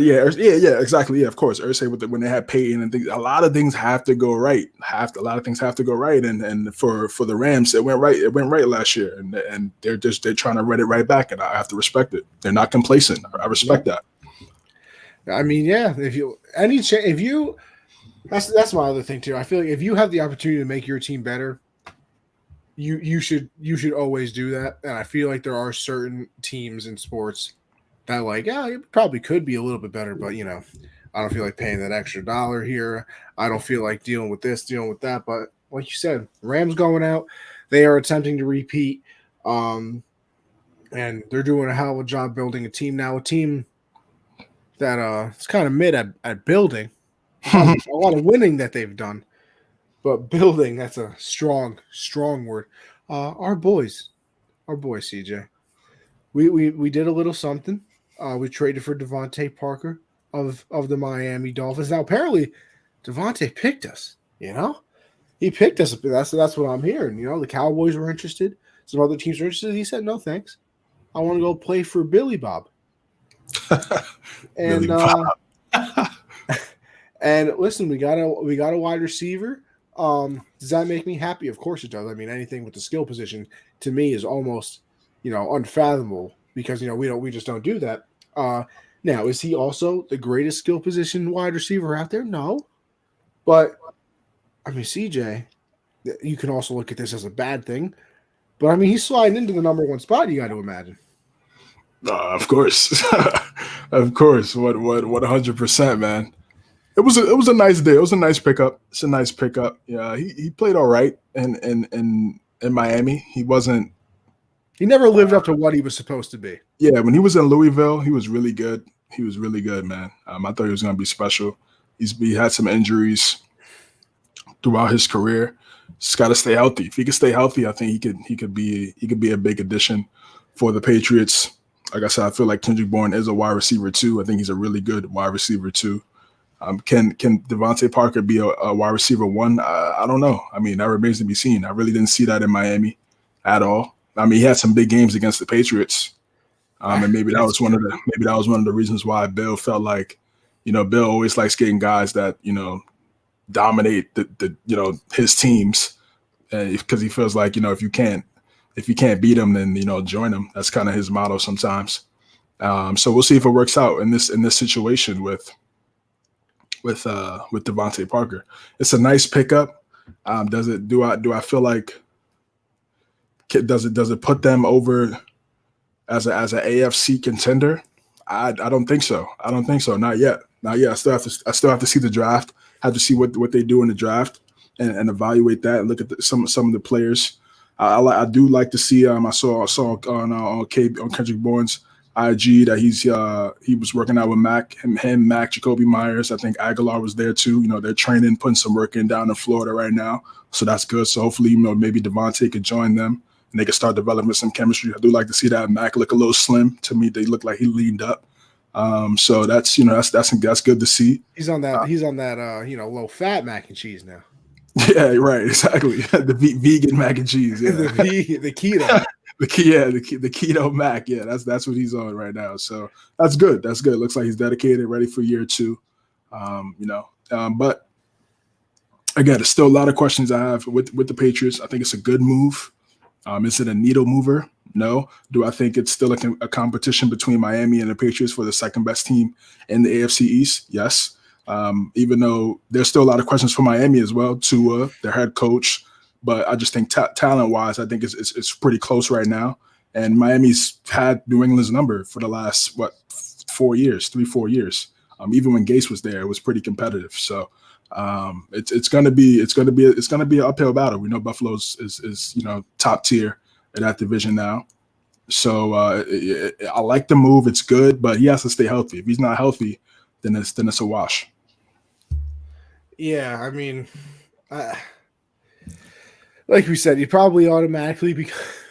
exactly. Yeah, of course. Irsay when they had Peyton and things, a lot of things have to go right. A lot of things have to go right. And for the Rams, it went right. It went right last year, and they're trying to run it right back, and I have to respect it. They're not complacent. I respect that. I mean, yeah. That's my other thing too. I feel like if you have the opportunity to make your team better, you should always do that. And I feel like there are certain teams in sports that it probably could be a little bit better, but I don't feel like paying that extra dollar here. I don't feel like dealing with this, dealing with that. But like you said, Rams going out, they are attempting to repeat, and they're doing a hell of a job building a team now. A team that it's kind of mid at building. A lot of winning that they've done, but building, that's a strong word. Our boys, CJ. We did a little something. We traded for Devontae Parker of the Miami Dolphins. Now apparently Devontae picked us. He picked us. That's what I'm hearing. The Cowboys were interested. Some other teams were interested. He said no thanks. I want to go play for Billy Bob. And and listen, we got a wide receiver. Does that make me happy? Of course it does. I mean, anything with the skill position to me is almost unfathomable because we just don't do that. Now, is he also the greatest skill position wide receiver out there? No, but I mean, CJ, you can also look at this as a bad thing. But I mean, he's sliding into the number 1 spot. You got to imagine. Of course, of course. What 100%, man. It was a nice day. It was a nice pickup. It's a nice pickup. Yeah, he played all right in Miami. He never lived up to what he was supposed to be. Yeah, when he was in Louisville, he was really good. He was really good, man. I thought he was going to be special. He had some injuries throughout his career. Just got to stay healthy. If he could stay healthy, I think he could be a big addition for the Patriots. Like I said, I feel like Kendrick Bourne is a wide receiver too. I think he's a really good wide receiver too. Can Devontae Parker be a wide receiver 1? I don't know. I mean, that remains to be seen. I really didn't see that in Miami at all. I mean, he had some big games against the Patriots, and maybe that was one of the reasons why Bill felt like, Bill always likes getting guys that dominate the his teams, because he feels like if you can't beat them, then join them. That's kind of his motto sometimes. So we'll see if it works out in this situation with Devontae Parker. It's a nice pickup. Do I feel like does it put them over as an AFC contender? I don't think so. Not yet. I still have to see the draft. I have to see what they do in the draft, and evaluate that and look at some of the players. I do like to see. I saw on Kendrick Bourne's IG that he was working out with Mac, Mac, Jacoby Myers. I think Aguilar was there too. They're training, putting some work in down in Florida right now, so that's good. So hopefully, maybe Devontae could join them and they can start developing some chemistry. I do like to see that. Mac look a little slim to me. They look like he leaned up. So that's good to see. He's on that low fat mac and cheese now. Yeah, right, exactly. The vegan mac and cheese. Yeah. the keto. the keto mac. Yeah, that's what he's on right now. So that's good. That's good. Looks like he's dedicated, ready for year 2. But again, there's still a lot of questions I have with the Patriots. I think it's a good move. Is it a needle mover? No. Do I think it's still a competition between Miami and the Patriots for the second best team in the AFC East? Yes. Even though there's still a lot of questions for Miami as well, Tua, their head coach. But I just think talent-wise, I think it's pretty close right now. And Miami's had New England's number for the last 4 years. Even when Gase was there, it was pretty competitive. So it's gonna be an uphill battle. We know Buffalo is top tier in that division now. So I like the move. It's good, but he has to stay healthy. If he's not healthy, then it's a wash. Yeah, I mean, like we said, he probably automatically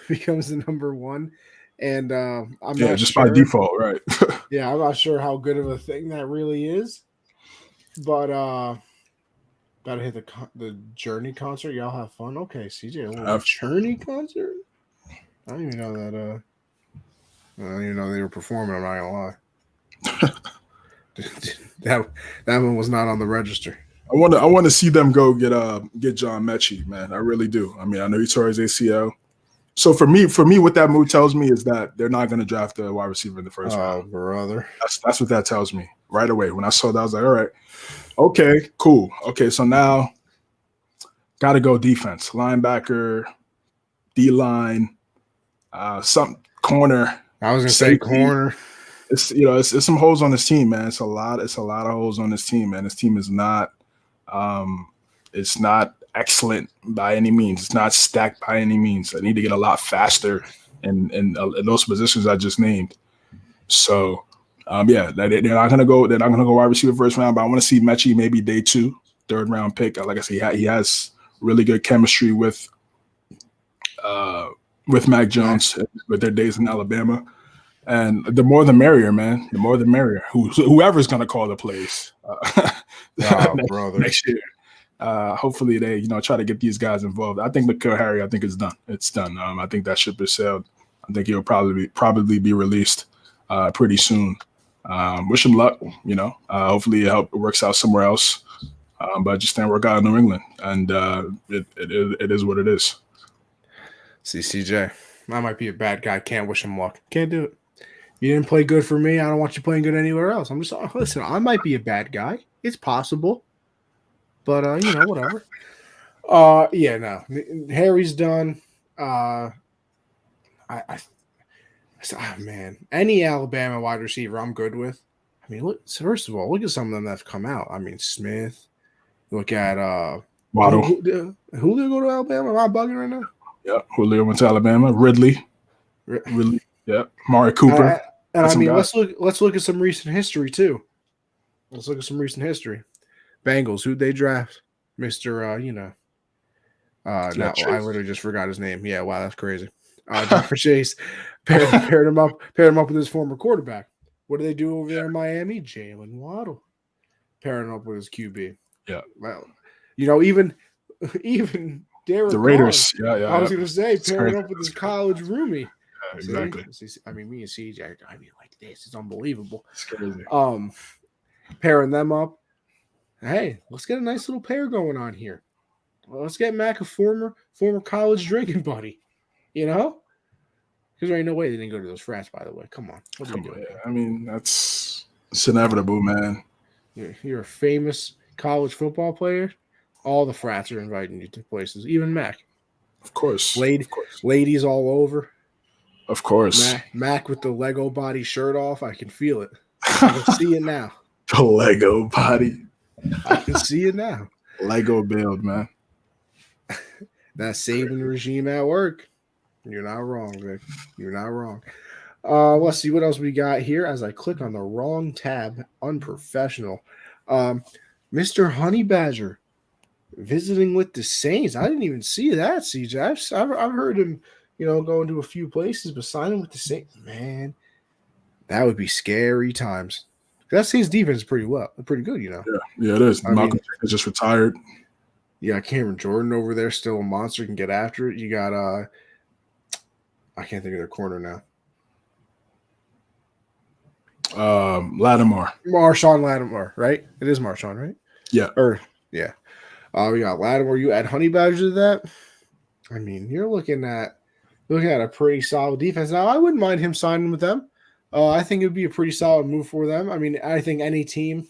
becomes the number 1, and I'm not just sure. By default, right? Yeah, I'm not sure how good of a thing that really is, but gotta hit the Journey concert. Y'all have fun. Okay, CJ, a little Journey concert. I don't even know that. I don't even know they were performing. I'm not gonna lie. that one was not on the register. I want to see them go get John Mechie, man. I really do. I mean, I know he tore his ACL. So for me, what that move tells me is that they're not going to draft a wide receiver in the first round. Oh, brother. That's what that tells me right away. When I saw that, I was like, all right, okay, cool. Okay, so now got to go defense, linebacker, D-line, some corner. I was going to say corner. It's some holes on this team, man. It's a lot of holes on this team, man. This team is not it's not excellent by any means. It's not stacked by any means. I need to get a lot faster in those positions I just named. So they're not gonna go wide receiver first round, but I want to see Mechie maybe day 2, 3rd round pick. Like I said, he has really good chemistry with Mac Jones with their days in Alabama. And the more the merrier, man. The more the merrier. Whoever's going to call the plays next year. Hopefully they, try to get these guys involved. I think N'Keal Harry, it's done. It's done. I think that ship has sailed. I think he'll probably be released pretty soon. Wish him luck. Hopefully it works out somewhere else. But just didn't work out in New England, and it is what it is. See, CJ, I might be a bad guy. Can't wish him luck. Can't do it. You didn't play good for me. I don't want you playing good anywhere else. I'm just listen. I might be a bad guy. It's possible, but whatever. Yeah, no. Harry's done. Man, any Alabama wide receiver, I'm good with. I mean, look. First of all, look at some of them that've come out. I mean, Smith. Look at Waddle. Julio go to Alabama. Am I bugging right now? Yeah, Julio went to Alabama. Ridley. Yeah, Mari Cooper. And I mean, let's look at some recent history too. Let's look at some recent history. Bengals, who'd they draft? Mr. I literally just forgot his name. Yeah, wow, that's crazy. Dr. Chase paired him up with his former quarterback. What do they do over there in Miami? Jalen Waddle. Pairing him up with his QB. Yeah. Well, even Derek the Raiders. Carr, yeah. I was going to say pairing up with his college roomie. Yeah, exactly. I mean, me and CJ, like this. It's unbelievable. It's crazy. Pairing them up. Hey, let's get a nice little pair going on here. Well, let's get Mac a former college drinking buddy. Because there ain't no way they didn't go to those frats, by the way. Come on. What are you doing? I mean, it's inevitable, man. You're a famous college football player. All the frats are inviting you to places, even Mac. Of course. Ladies all over. Of course. Mac with the Lego body shirt off. I can feel it. I can see it now. The Lego body. I can see it now. Lego build, man. That Saban regime at work. You're not wrong, Vic. You're not wrong. Let's see what else we got here. As I click on the wrong tab, unprofessional. Mr. Honey Badger visiting with the Saints. I didn't even see that, CJ. I've heard him, going to a few places, but signing with the Saints, man, that would be scary times. That Saints defense is pretty good, Yeah, it is. I Malcolm mean, Jenkins just retired. You got Cameron Jordan over there, still a monster, can get after it. You got I can't think of their corner now. Lattimore. Marshawn Lattimore, right? It is Marshawn, right? Yeah. Yeah. We got Lattimore. You add Honey Badger to that. I mean, you're looking at a pretty solid defense. Now, I wouldn't mind him signing with them. I think it would be a pretty solid move for them. I mean, I think any team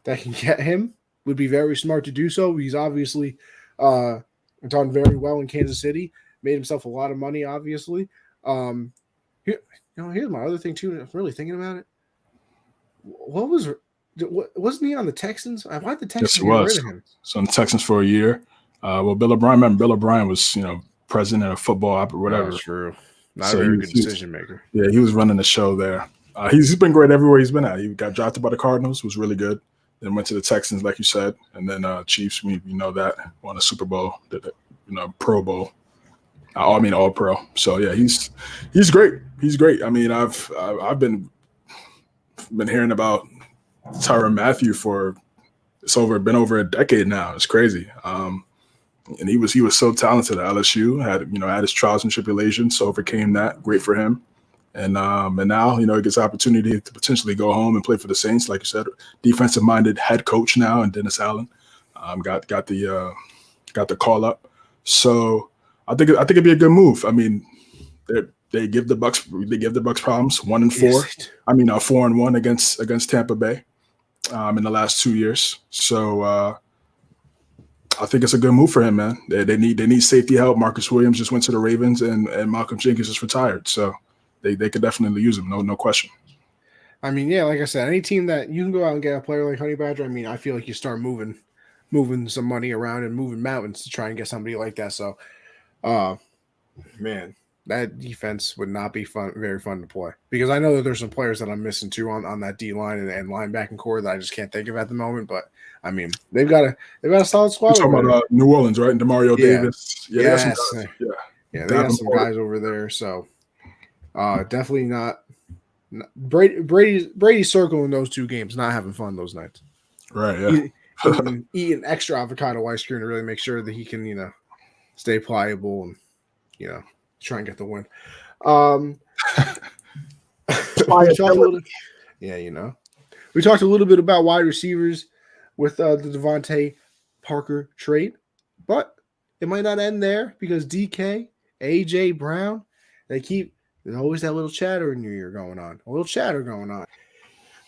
that can get him would be very smart to do so. He's obviously done very well in Kansas City. Made himself a lot of money, obviously. Here's my other thing too. I'm really thinking about it. Wasn't he on the Texans? I want the Texans to get rid of him. So on the Texans for a year. Well, Bill O'Brien was, president of football, whatever. That's true. Not a very good decision maker. Yeah, he was running the show there. He's been great everywhere he's been at. He got drafted by the Cardinals, was really good. Then went to the Texans, like you said, and then Chiefs. We know that won a Super Bowl, Pro Bowl. All Pro. So yeah, he's great. He's great. I mean, I've been hearing about Tyrann Mathieu for been over a decade now. It's crazy. And he was so talented at LSU. Had his trials and tribulations, so overcame that. Great for him. And now he gets opportunity to potentially go home and play for the Saints, like you said, defensive minded head coach now, and Dennis Allen got the call up. So I think it'd be a good move. I mean, they give the Bucks problems 1-4. Yes. 4-1 against Tampa Bay in the last 2 years. So I think it's a good move for him, man. They need safety help. Marcus Williams just went to the Ravens, and Malcolm Jenkins is retired. So they could definitely use him, no question. I mean, yeah, like I said, any team that you can go out and get a player like Honey Badger, I mean, I feel like you start moving some money around and moving mountains to try and get somebody like that. So, man, that defense would not be very fun to play, because I know that there's some players that I'm missing too on that D line and linebacking core that I just can't think of at the moment. But I mean, they've got a solid squad. You're talking about New Orleans, right? And Demario Davis. Yeah, they got some guys over there. So definitely not Brady's circling those 2 games, not having fun those nights. Right. Yeah. Eating extra avocado ice cream to really make sure that he can, stay pliable and, try and get the win. We talked a little bit about wide receivers with the Devontae Parker trade, but it might not end there, because DK, AJ Brown, there's always that little chatter in your ear going on,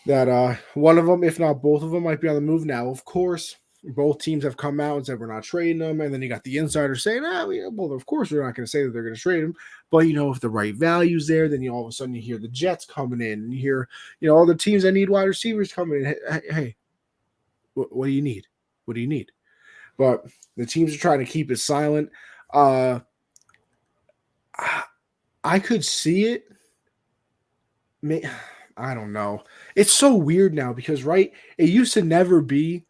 that one of them, if not both of them, might be on the move now. Of course, both teams have come out and said we're not trading them, and then you got the insiders saying, well, of course we're not going to say that they're going to trade them, but if the right value's there, then all of a sudden you hear the Jets coming in, and you hear all the teams that need wide receivers coming in. Hey, what do you need? What do you need? But the teams are trying to keep it silent. I could see it. I don't know. It's so weird now, because it used to never be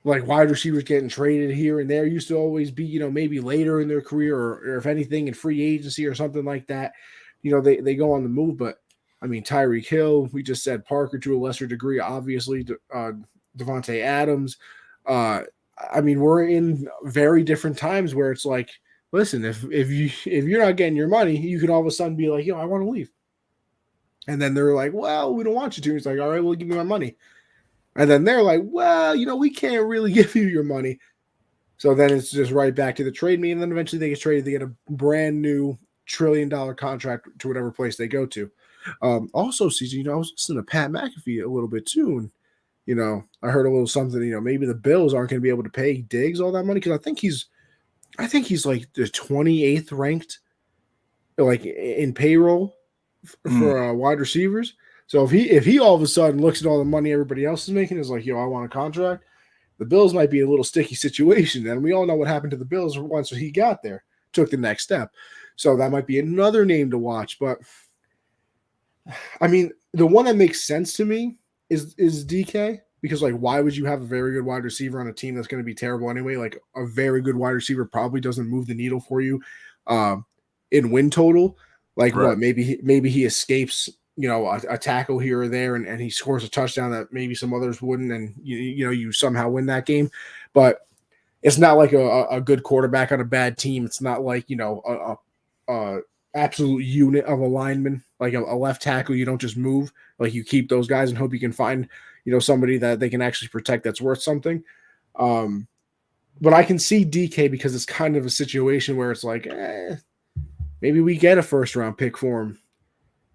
like wide receivers getting traded here and there. It used to always be, maybe later in their career, or if anything in free agency or something like that, they go on the move. But I mean, Tyreek Hill, we just said Parker to a lesser degree, obviously, Devontae Adams. I mean, we're in very different times where it's like, listen, if you're not getting your money, you could all of a sudden be like, I want to leave. And then they're like, well, we don't want you to. It's like, all right, we'll give you my money. And then they're like, well, we can't really give you your money. So then it's just right back to the trade me. And then eventually they get traded. They get a brand new $1 trillion contract to whatever place they go to. Also, CJ, I was listening to Pat McAfee a little bit too. And, I heard a little something, maybe the Bills aren't going to be able to pay Diggs all that money, because I think he's like the 28th ranked, like, in payroll for wide receivers. So if he all of a sudden looks at all the money everybody else is making, is like, I want a contract, the Bills might be a little sticky situation. And we all know what happened to the Bills once he got there, took the next step. So that might be another name to watch. But I mean, the one that makes sense to me is DK, because like, why would you have a very good wide receiver on a team that's going to be terrible anyway? Like, a very good wide receiver probably doesn't move the needle for you in win total. Like, Right. what, maybe he escapes, you know, a tackle here or there, and he scores a touchdown that maybe some others wouldn't, and you somehow win that game. But it's not like a good quarterback on a bad team. It's not like, you know, a absolute unit of a lineman, like a left tackle. You don't just move. Like, you keep those guys and hope you can find, you know, somebody that they can actually protect that's worth something. But I can see DK because it's kind of a situation where it's like, maybe we get a first round pick for him,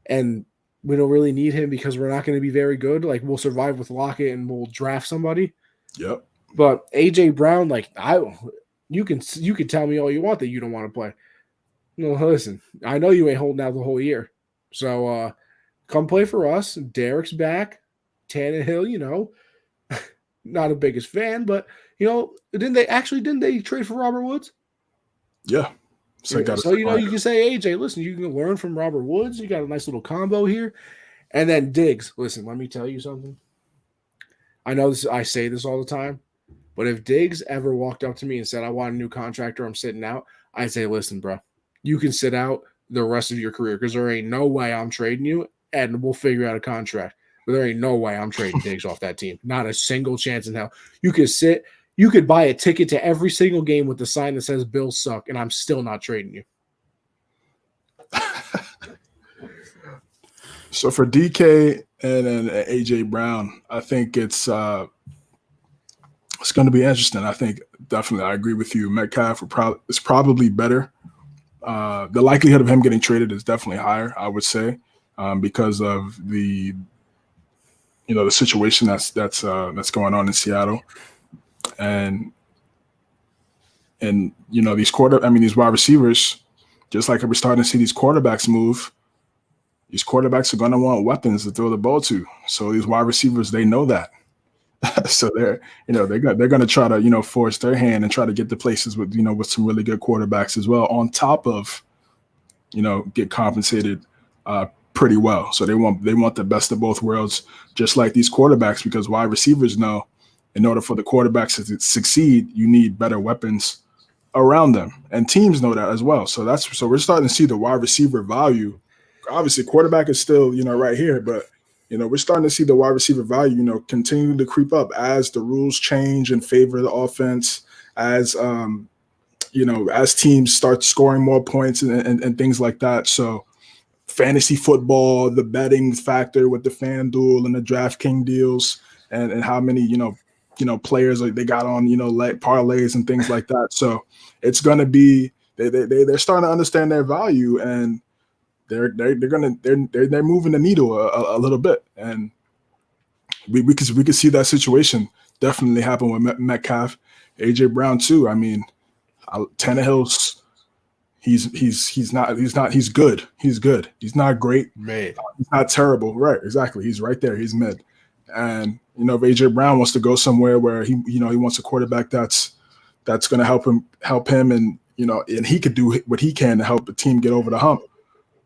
and we don't really need him because we're not going to be very good. Like, we'll survive with Lockett and we'll draft somebody. Yep. But AJ Brown, like, you can tell me all you want that you don't want to play. No, listen, I know you ain't holding out the whole year. So come play for us. Derek's back. Tannehill, you know, not a biggest fan, but, you know, didn't they trade for Robert Woods? Yeah. So you know, you can say, AJ, listen, you can learn from Robert Woods. You got a nice little combo here. And then Diggs, listen, let me tell you something. I know this, I say this all the time, but if Diggs ever walked up to me and said, I want a new contract or I'm sitting out, I'd say, listen, bro, you can sit out the rest of your career because there ain't no way I'm trading you, and we'll figure out a contract. But there ain't no way I'm trading Diggs off that team. Not a single chance in hell. You could buy a ticket to every single game with the sign that says Bills suck, and I'm still not trading you. So for DK and AJ Brown, I think it's going to be interesting. I think definitely I agree with you. Metcalf is probably better. The likelihood of him getting traded is definitely higher, I would say, because of the situation that's going on in Seattle, and these wide receivers, just like we're starting to see these quarterbacks move. These quarterbacks are going to want weapons to throw the ball to. So these wide receivers, they know that. So they're going to try to, force their hand and try to get to places with some really good quarterbacks as well, on top of, get compensated pretty well. So they want the best of both worlds, just like these quarterbacks, because wide receivers know in order for the quarterbacks to succeed, you need better weapons around them, and teams know that as well. So we're starting to see the wide receiver value. Obviously, quarterback is still, right here, but, we're starting to see the wide receiver value, continue to creep up as the rules change in favor of the offense, as, as teams start scoring more points and things like that. So fantasy football, the betting factor with the FanDuel and the DraftKings deals, and how many, players they got on, like parlays and things like that. So it's going to be, they're starting to understand their value, and they're moving the needle a little bit, and we could see that situation definitely happen with Metcalf, AJ Brown too. I mean, Tannehill's he's good. He's good. He's not great. Mid. He's not terrible. Right? Exactly. He's right there. He's mid. And if AJ Brown wants to go somewhere where he wants a quarterback that's going to help him, and and he could do what he can to help the team get over the hump,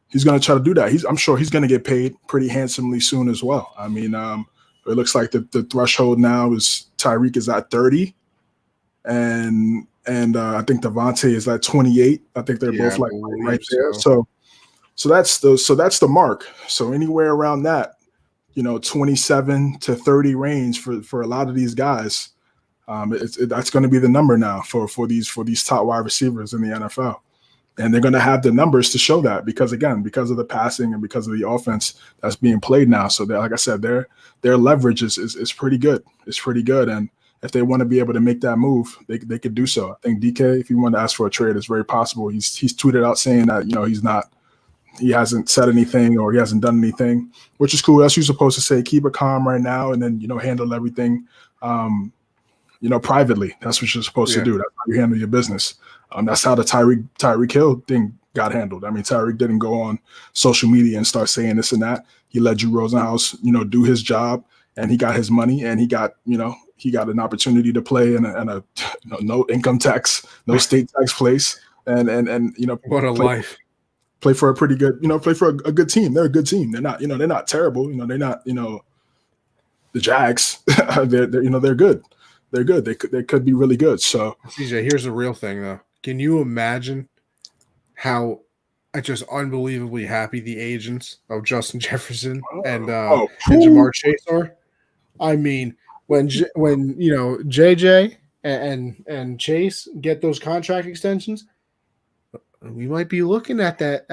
he's going to try to do that. I'm sure he's going to get paid pretty handsomely soon as well. I mean, it looks like the threshold now is Tyreek is at 30, and I think Devontae is at 28. I think they're both like right there. So that's the mark. So anywhere around that, 27 to 30 range for a lot of these guys, that's going to be the number now for these top wide receivers in the NFL. And they're going to have the numbers to show that because of the passing and because of the offense that's being played now. So like I said, their leverage is pretty good. It's pretty good. And if they want to be able to make that move, they could do so. I think DK, if you want to ask for a trade, it's very possible. He's tweeted out saying that, he hasn't said anything or he hasn't done anything, which is cool. That's what you're supposed to say. Keep it calm right now, and then, handle everything, privately. That's what you're supposed to do. That's how you handle your business. That's how the Tyreek Hill thing got handled. I mean, Tyreek didn't go on social media and start saying this and that. He let Drew Rosenhaus, do his job, and he got his money, and he got, he got an opportunity to play in a no income tax, no state tax place, and What a life. play for a pretty good, play for a good team. They're a good team. They're not terrible. They're not the Jags. they're good. They're good. They could be really good. So CJ, here's the real thing though. Can you imagine how just unbelievably happy the agents of Justin Jefferson and Jamar Chase are? I mean, when JJ and Chase get those contract extensions, we might be looking at that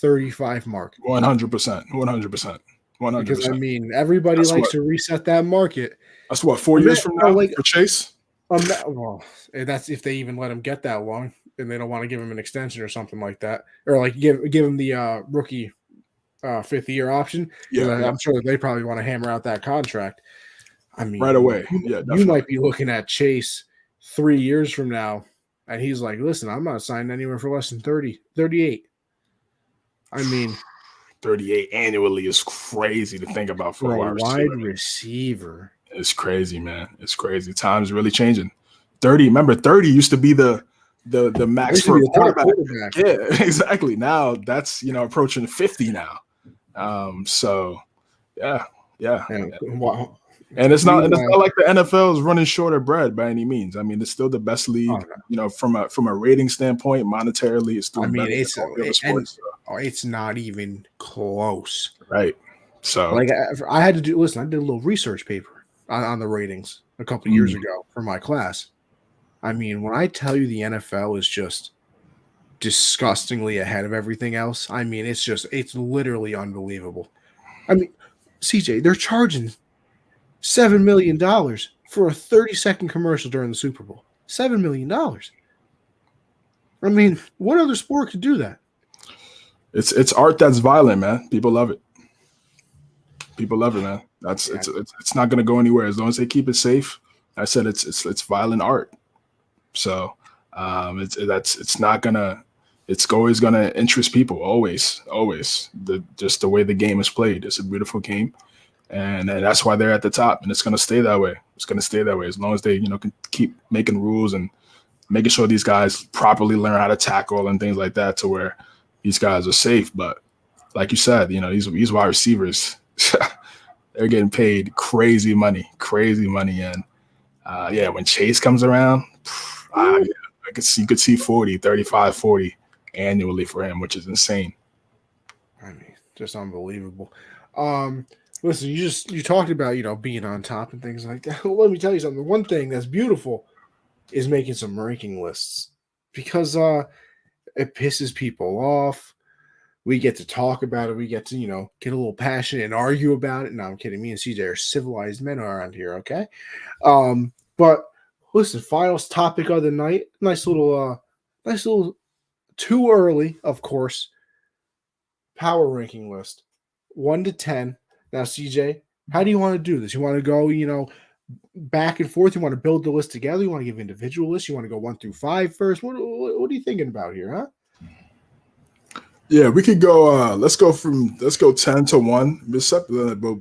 35 mark. 100%. Because I mean, everybody likes to reset that market. That's what 4 years from now for Chase. Well, that's if they even let him get that long, and they don't want to give him an extension or something like that, or like give him the rookie 5th year option. Yeah, I'm sure they probably want to hammer out that contract. I mean, right away. You might be looking at Chase 3 years from now, and he's like, "Listen, I'm not signing anywhere for less than 38." I mean, 38 annually is crazy to think about for a wide receiver. It's crazy, man. It's crazy. Time's really changing. 30. Remember, 30 used to be the max for a quarterback. Yeah, exactly. Now that's approaching 50 now. So yeah. And it's not like the NFL is running short of bread by any means. I mean, it's still the best league. From a rating standpoint, monetarily, it's still. I mean, it's not even close. Right. So like I had to do. Listen, I did a little research paper on the ratings a couple of years ago for my class. I mean, when I tell you the NFL is just disgustingly ahead of everything else, I mean, it's literally unbelievable. I mean, CJ, they're charging $7 million for a 30-second commercial during the Super Bowl. $7 million. I mean, what other sport could do that? It's art that's violent, man. People love it. People love it, man. It's not going to go anywhere as long as they keep it safe. I said it's violent art. So it's not gonna. It's always gonna interest people. Always. Just the way the game is played. It's a beautiful game, and that's why they're at the top, and it's gonna stay that way. It's gonna stay that way as long as they can keep making rules and making sure these guys properly learn how to tackle and things like that, to where these guys are safe. But like you said, these wide receivers, they're getting paid crazy money, and when Chase comes around, you could see 40, 35, 40 annually for him, which is insane. I mean, just unbelievable. Listen, you talked about being on top and things like that. Let me tell you something. One thing that's beautiful is making some ranking lists, because it pisses people off. We get to talk about it. We get to get a little passionate and argue about it. No, I'm kidding. Me and CJ are civilized men around here, okay? But listen, finals topic of the night. Nice little too early, of course. Power ranking list, 1 to 10. Now, CJ, how do you want to do this? You want to go, back and forth? You want to build the list together? You want to give individual lists? You want to go 1 through 5 first? What are you thinking about here, huh? Yeah, we could go. Let's go 10 to 1.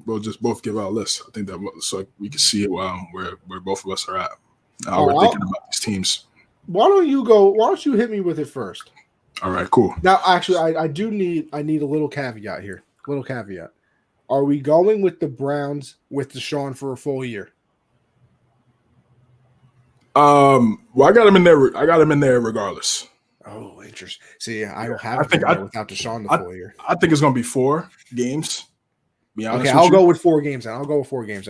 We'll just both give our lists. I think that so we can see where both of us are at. We're thinking about these teams. Why don't you go? Why don't you hit me with it first? All right, cool. Now, actually, I need a little caveat here. Are we going with the Browns with Deshaun for a full year? Well, I got him in there regardless. Oh, interesting. See, I don't have it without Deshaun the full year. I think it's going to be 4 games. Be honest. Okay, I'll go with 4 games then.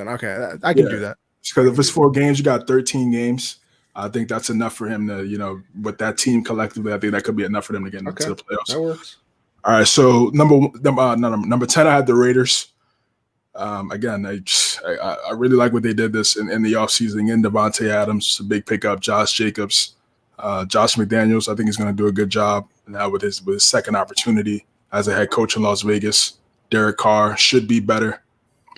Okay, I can do that. Because if it's 4 games, you got 13 games. I think that's enough for him to, with that team collectively, I think that could be enough for them to get into the playoffs. That works. All right, so number 10, I had the Raiders. Again, I really like what they did this in the offseason. In Devontae Adams, a big pickup. Josh Jacobs, Josh McDaniels. I think he's going to do a good job now with his second opportunity as a head coach in Las Vegas. Derek Carr should be better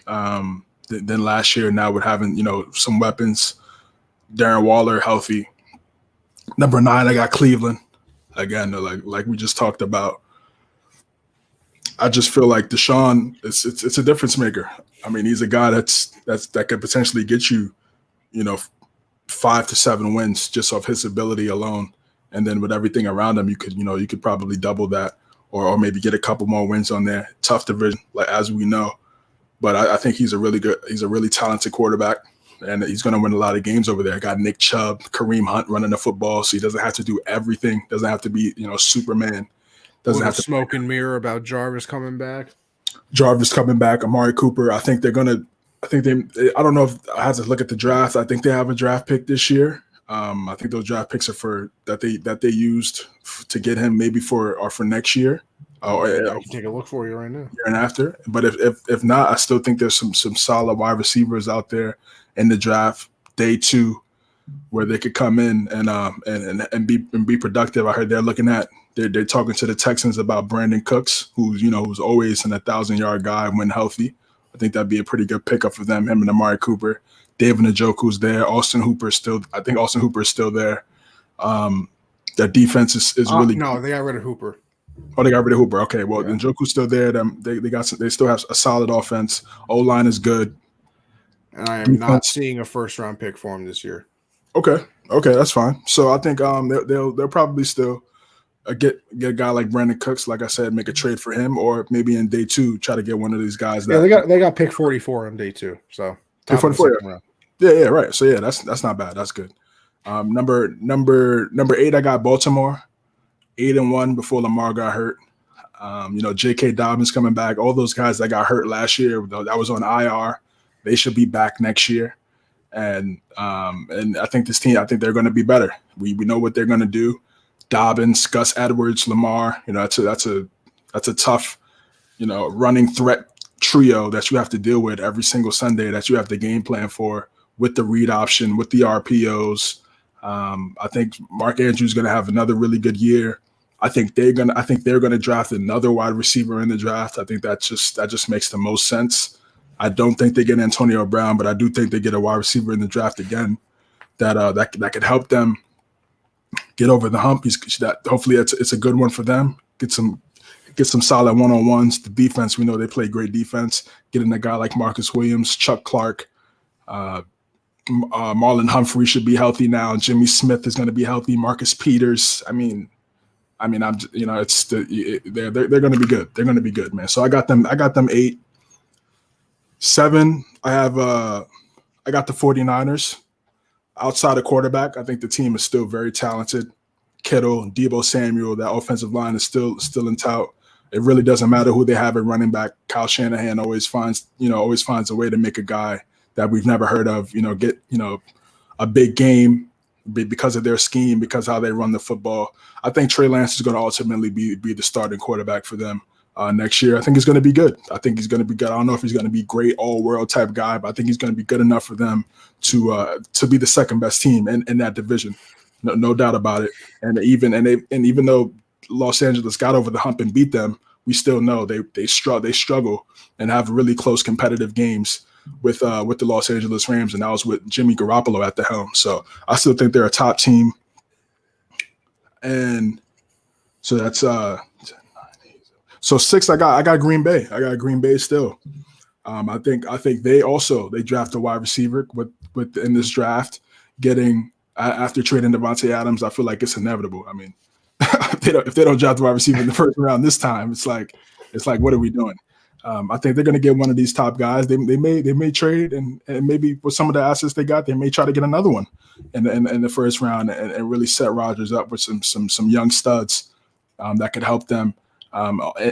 than last year. Now with having some weapons. Darren Waller healthy. Number 9, I got Cleveland. Again, like we just talked about. I just feel like Deshaun, it's a difference maker. I mean, he's a guy that could potentially get you – 5 to 7 wins just off his ability alone, and then with everything around him, you could probably double that, or maybe get a couple more wins on there. Tough division, like as we know, but I think he's a really talented quarterback, and he's going to win a lot of games over there. I got Nick Chubb, Kareem Hunt running the football, so he doesn't have to do everything. Doesn't have to be Superman. Doesn't have to smoke and mirror about Jarvis coming back. Jarvis coming back, Amari Cooper. I think I don't know if I have to look at the draft. I think they have a draft pick this year. I think those draft picks are that they used to get him maybe for next year. I can take a look for you right now. Year and after. But if not, I still think there's some solid wide receivers out there in the draft day 2 where they could come in and be productive. I heard they're talking to the Texans about Brandon Cooks, who's always an 1,000-yard guy when healthy. I think that'd be a pretty good pickup for them. Him and Amari Cooper, David Njoku's there. Austin Hooper is still there. Their defense is really no. They got rid of Hooper. Oh, they got rid of Hooper. Okay, well, yeah. Njoku's still there. They still have a solid offense. O-line is good. And I am not seeing a first-round pick for him this year. Okay, that's fine. So I think they'll probably still get a guy like Brandon Cooks, like I said, make a trade for him, or maybe in day 2 try to get one of these guys. They got pick 44 on day 2. So pick 44. Yeah, right. So yeah, that's not bad. That's good. Number 8, I got Baltimore, 8-1 before Lamar got hurt. J.K. Dobbins coming back. All those guys that got hurt last year, that was on IR, they should be back next year. And I think this team, they're going to be better. We know what they're going to do. Dobbins, Gus Edwards, Lamar. That's a tough, running threat trio that you have to deal with every single Sunday, that you have to game plan for, with the read option, with the RPOs. I think Mark Andrews is going to have another really good year. I think they're gonna draft another wide receiver in the draft. I think that just makes the most sense. I don't think they get Antonio Brown, but I do think they get a wide receiver in the draft again that could help them get over the hump. Hopefully it's a good one for them. Get some solid one-on-ones. The defense, we know they play great defense. Getting a guy like Marcus Williams, Chuck Clark, Marlon Humphrey should be healthy now. Jimmy Smith is going to be healthy. Marcus Peters. They're going to be good. They're going to be good, man. So I got them 8. 7, I got the 49ers. Outside of quarterback, I think the team is still very talented. Kittle, Deebo Samuel, that offensive line is still in tout. It really doesn't matter who they have at running back. Kyle Shanahan always finds a way to make a guy that we've never heard of, get a big game because of their scheme, because of how they run the football. I think Trey Lance is going to ultimately be the starting quarterback for them next year. I think he's going to be good. I don't know if he's going to be great all-world type guy, but I think he's going to be good enough for them to be the second best team in that division. No doubt about it. And even though Los Angeles got over the hump and beat them, we still know they struggle and have really close competitive games with the Los Angeles Rams, and that was with Jimmy Garoppolo at the helm. So I still think they're a top team. And so that's 6. I got Green Bay. I got Green Bay still. I think they draft a wide receiver in this draft. Getting after trading Devontae Adams, I feel like it's inevitable. I mean, if they don't draft a wide receiver in the first round this time, it's like what are we doing? I think they're going to get one of these top guys. They may trade and maybe with some of the assets they got, they may try to get another one in the first round and really set Rodgers up with some young studs that could help them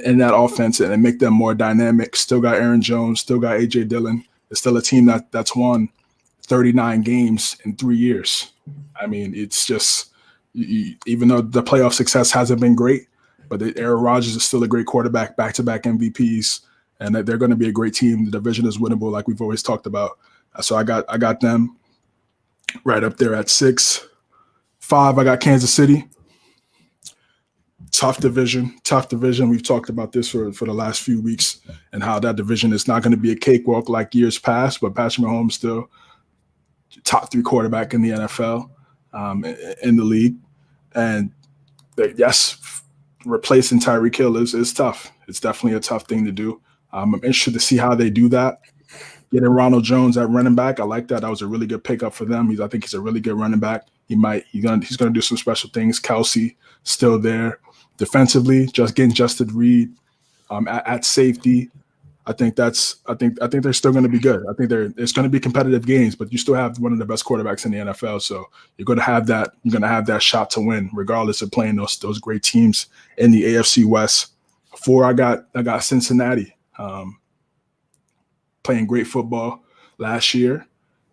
in that offense and make them more dynamic. Still got Aaron Jones, still got AJ Dillon. It's still a team that's won 39 games in 3 years. I mean, it's just even though the playoff success hasn't been great, but Aaron Rodgers is still a great quarterback, back-to-back MVPs, and they're going to be a great team. The division is winnable, like we've always talked about. So I got them right up there at 6. 5, I got Kansas City. Tough division. We've talked about this for the last few weeks and how that division is not going to be a cakewalk like years past, but Patrick Mahomes still top 3 quarterback in the NFL, in the league. And yes, replacing Tyreek Hill is tough. It's definitely a tough thing to do. I'm interested to see how they do that. Getting Ronald Jones at running back, I like that. That was a really good pickup for them. I think he's a really good running back. He's gonna do some special things. Kelsey still there. Defensively, just getting Justin Reed at safety. I think they're still going to be good. I think it's going to be competitive games, but you still have one of the best quarterbacks in the NFL. So you're going to have that. You're going to have that shot to win, regardless of playing those great teams in the AFC West. 4, I got Cincinnati playing great football last year.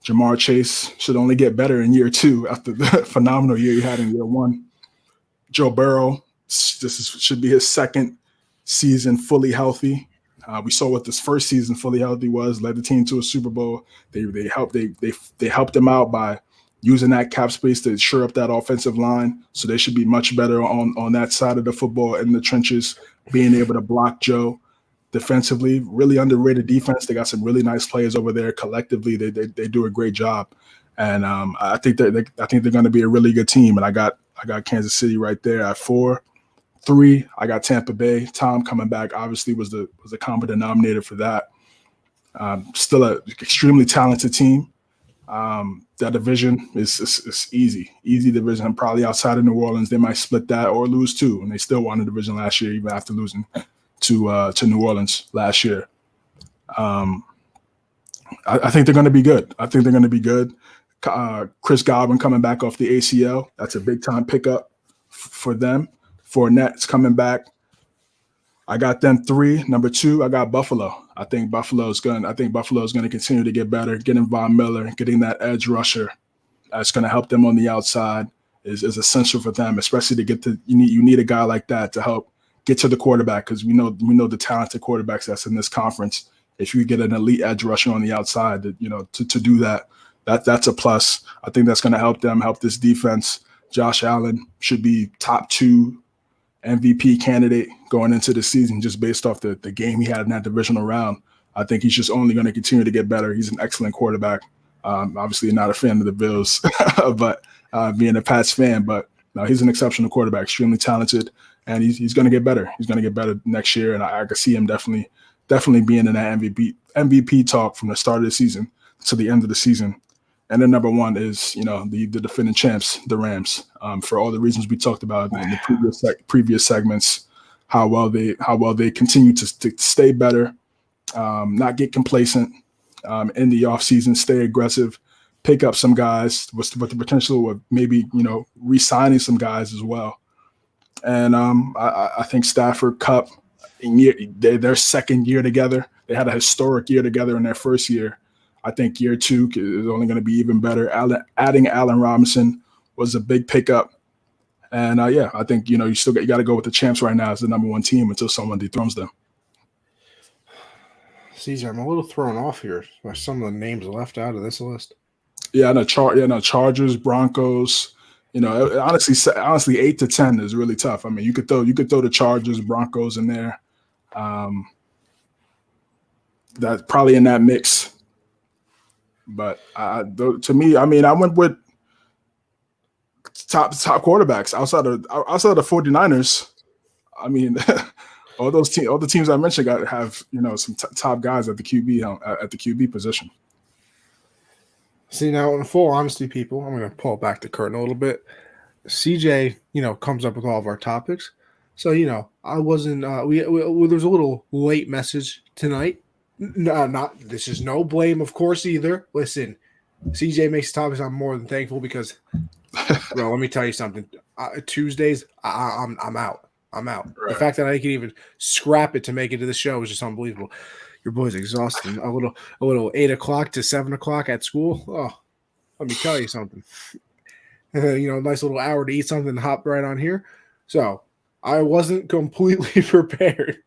Jamar Chase should only get better in year 2 after the phenomenal year he had in year 1. Joe Burrow, should be his second season fully healthy. We saw what this first season fully healthy was, led the team to a Super Bowl. They helped them out by using that cap space to shore up that offensive line. So they should be much better on that side of the football in the trenches, being able to block Joe defensively. Really underrated defense. They got some really nice players over there. Collectively, they do a great job. And I think they're going to be a really good team. And I got Kansas City right there at 4. 3, I got Tampa Bay. Tom coming back obviously was the common denominator for that. Still an extremely talented team. That division is easy division. Probably outside of New Orleans, they might split that or lose 2, and they still won the division last year, even after losing to New Orleans last year. I think they're going to be good. Chris Godwin coming back off the ACL. That's a big time pickup for them. Fournette's coming back. I got them 3. Number 2, I got Buffalo. I think Buffalo is going to continue to get better. Getting Von Miller, getting that edge rusher, that's going to help them on the outside is essential for them, especially to get to. You need a guy like that to help get to the quarterback, because we know the talented quarterbacks that's in this conference. If you get an elite edge rusher on the outside, to do that's a plus. I think that's going to help them, help this defense. Josh Allen should be top 2 MVP candidate going into the season, just based off the game he had in that divisional round. I think he's just only going to continue to get better. He's an excellent quarterback. Obviously not a fan of the Bills, but being a Pats fan, but no, he's an exceptional quarterback, extremely talented, and he's going to get better. He's going to get better next year, and I can see him definitely being in that MVP talk from the start of the season to the end of the season. And then number 1 is, the defending champs, the Rams, for all the reasons we talked about in the previous segments, how well they continue to stay better, not get complacent in the offseason, stay aggressive, pick up some guys with the potential of maybe, re-signing some guys as well. And I think Stafford, Kupp, their second year together, they had a historic year together in their first year. I think year 2 is only going to be even better. Adding Allen Robinson was a big pickup. And I think, you got to go with the champs right now as the number 1 team until someone dethrones them. CJ, I'm a little thrown off here by some of the names left out of this list. Yeah, Chargers, Broncos. Honestly, 8 to 10 is really tough. I mean, you could throw the Chargers, Broncos in there. That's probably in that mix. But to me, I mean, I went with top quarterbacks outside of the 49ers. I mean, all the teams I mentioned have some top guys at the QB position. See, now in full honesty, people, I'm going to pull back the curtain a little bit. CJ, comes up with all of our topics, so I wasn't. There's a little late message tonight. No, this is no blame, of course, either. Listen, CJ makes topics. I'm more than thankful because, bro, let me tell you something. Tuesdays, I'm out. I'm out. Right. The fact that I can even scrap it to make it to the show is just unbelievable. Your boy's exhausted. A little 8 o'clock to 7 o'clock at school. Oh, let me tell you something. Nice little hour to eat something and hop right on here. So I wasn't completely prepared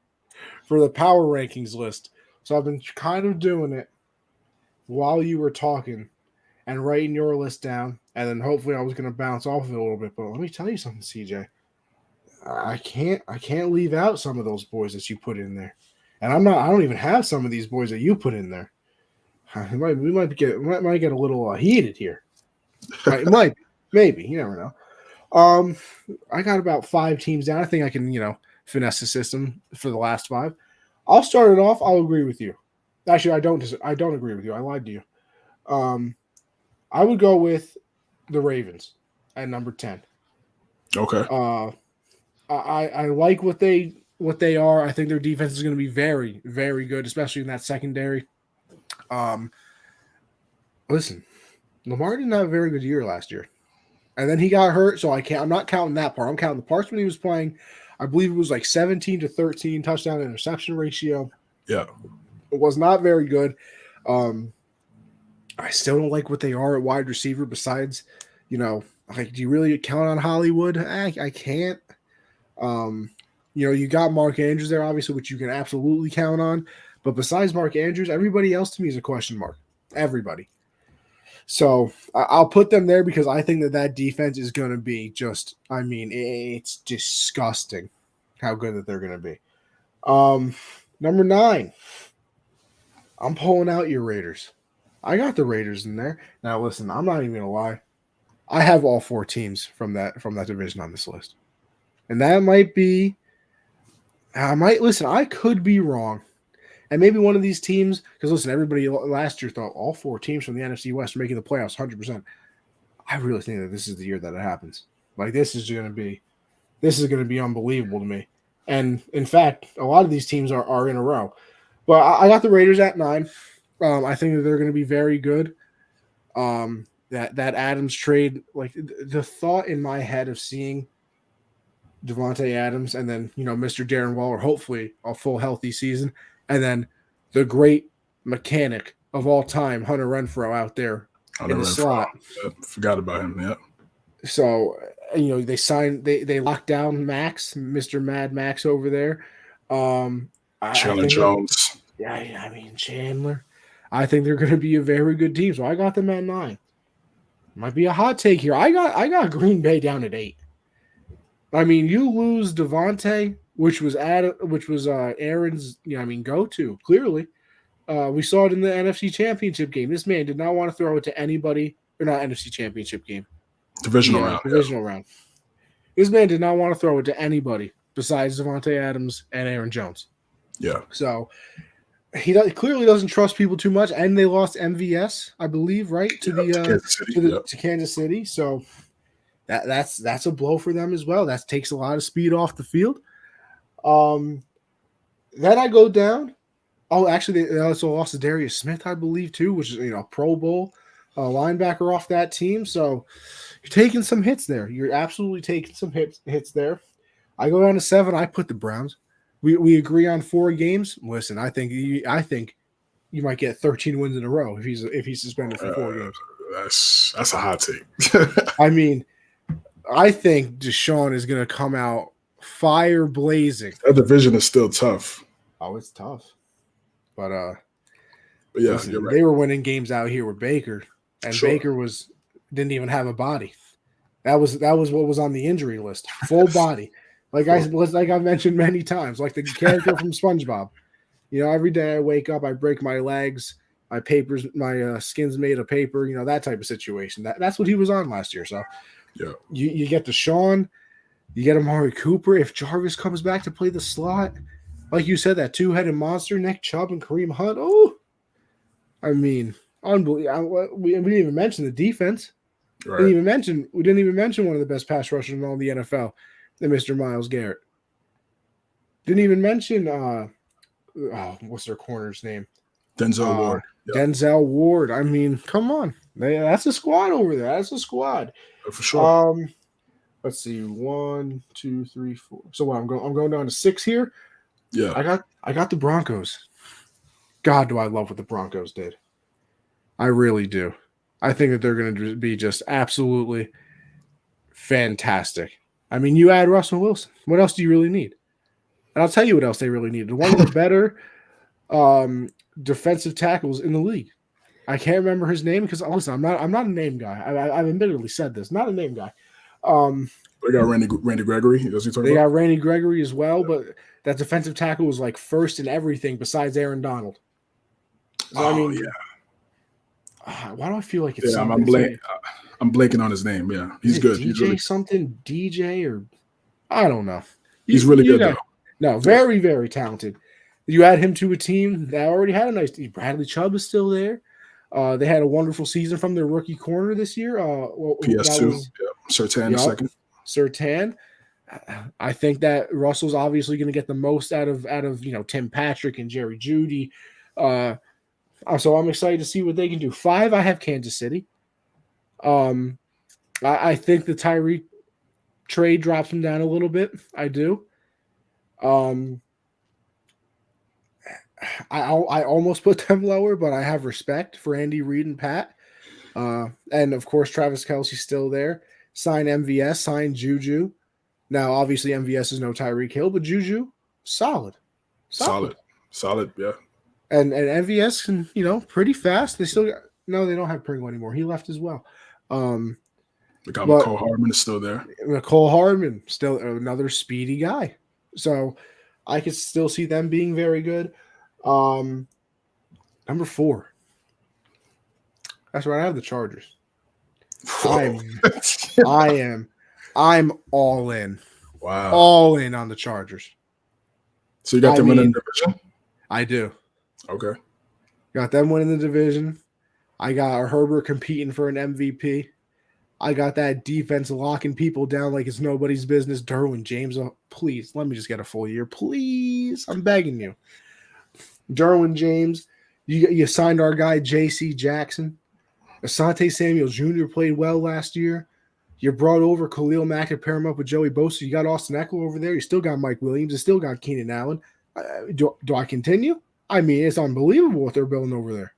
for the power rankings list. So I've been kind of doing it while you were talking and writing your list down. And then hopefully I was going to bounce off of it a little bit. But let me tell you something, CJ. I can't leave out some of those boys that you put in there. And I don't even have some of these boys that you put in there. We might get a little heated here. Maybe. You never know. I got about 5 teams down. I think I can, finesse the system for the last 5. I'll start it off. I'll agree with you. Actually, I don't agree with you. I lied to you. I would go with the Ravens at number 10. Okay. I like what they are. I think their defense is going to be very, very good, especially in that secondary. Listen, Lamar didn't have a very good year last year, and then he got hurt. So I'm not counting that part. I'm counting the parts when he was playing. I believe it was like 17-13 touchdown interception ratio. Yeah. It was not very good. I still don't like what they are at wide receiver. Besides, like, do you really count on Hollywood? I can't. You got Mark Andrews there, obviously, which you can absolutely count on. But besides Mark Andrews, everybody else to me is a question mark. Everybody. So I'll put them there because I think that defense is going to be just, it's disgusting how good that they're going to be. Number 9, I'm pulling out your Raiders. I got the Raiders in there. Now, listen, I'm not even going to lie. I have all 4 teams from that division on this list. And that might be – I could be wrong. And maybe one of these teams – because, listen, everybody last year thought all 4 teams from the NFC West are making the playoffs 100%. I really think that this is the year that it happens. Like, this is going to be unbelievable to me. And, in fact, a lot of these teams are in a row. But I got the Raiders at 9. I think that they're going to be very good. That Adams trade, like the thought in my head of seeing Devontae Adams and then, Mr. Darren Waller, hopefully a full healthy season, and then the great mechanic of all time, Hunter Renfrow, out there in the slot. Yeah, forgot about him. Yeah. So, they locked down Max, Mr. Mad Max over there. Chandler Jones. Chandler. I think they're going to be a very good team. So I got them at 9. Might be a hot take here. I got Green Bay down at 8. You lose Devontae, which was Aaron's, go-to, clearly. We saw it in the NFC Championship game. This man did not want to throw it to anybody, or not NFC Championship game. Divisional round. This man did not want to throw it to anybody besides Devontae Adams and Aaron Jones. Yeah. So he clearly doesn't trust people too much, and they lost MVS, I believe, right, to Kansas City. So that's a blow for them as well. That takes a lot of speed off the field. Then I go down. Oh, actually, they also lost to Darius Smith, I believe, too, which is Pro Bowl linebacker off that team. So you're taking some hits there. You're absolutely taking some hits there. I go down to 7. I put the Browns. We agree on 4 games. Listen, I think you might get 13 wins in a row if he's suspended for 4 games. That's a hot take. I think Deshaun is going to come out fire blazing. That division is still tough. Oh, it's tough. But yeah, listen, you're right. They were winning games out here with Baker, and Sure. Baker didn't even have a body. That was what was on the injury list. Full body. Like I mentioned many times, like the character from SpongeBob. Every day I wake up, I break my legs, my skin's made of paper, that type of situation. That's what he was on last year. So yeah, you get Deshaun, you get Amari Cooper. If Jarvis comes back to play the slot, like you said, that 2-headed monster, Nick Chubb and Kareem Hunt. Oh, unbelievable. We didn't even mention the defense. right. We didn't even mention one of the best pass rushers in all the NFL. And Mr. Myles Garrett. Didn't even mention what's their corner's name? Denzel Ward. Yeah. Denzel Ward. Come on. That's a squad over there. That's a squad. For sure. Let's see. 1, 2, 3, 4. So what, I'm going down to 6 here. Yeah. I got the Broncos. God, do I love what the Broncos did. I really do. I think that they're going to be just absolutely fantastic. You add Russell Wilson. What else do you really need? And I'll tell you what else they really need. One of the better defensive tackles in the league. I can't remember his name because, listen, I'm not a name guy. I've admittedly said this. Not a name guy. They got Randy Gregory. They got Randy Gregory as well, but that defensive tackle was like first in everything besides Aaron Donald. So, yeah. Why do I feel like it's something? I'm blanking on his name. Yeah, he's good. DJ or I don't know. He's really good though. No, very, very talented. You add him to a team that already had a nice team. Bradley Chubb is still there. They had a wonderful season from their rookie corner this year. That PS2. was Yeah. Sertan the yup, second. Sertan. I think that Russell's obviously going to get the most out of Tim Patrick and Jerry Jeudy. So I'm excited to see what they can do. 5, I have Kansas City. I think the Tyreek trade drops him down a little bit. I do. I almost put them lower, but I have respect for Andy Reid and Pat. And of course, Travis Kelce's still there. Sign MVS, sign Juju. Now, obviously, MVS is no Tyreek Hill, but Juju, solid. Yeah. And MVS can, pretty fast. They still got, no, they don't have Pringle anymore. He left as well. We got McCole Hardman is still there. McCole Hardman, still another speedy guy. So I could still see them being very good. Number 4. That's right. I have the Chargers. I'm all in. Wow. All in on the Chargers. So you got them winning the division? I do. Okay. Got them winning the division. I got Herbert competing for an MVP. I got that defense locking people down like it's nobody's business. Derwin James, please, let me just get a full year. Please. I'm begging you. Derwin James, you signed our guy J.C. Jackson. Asante Samuel Jr. played well last year. You brought over Khalil Mack to pair him up with Joey Bosa. You got Austin Eckler over there. You still got Mike Williams. You still got Keenan Allen. Do I continue? I mean, it's unbelievable what they're building over there.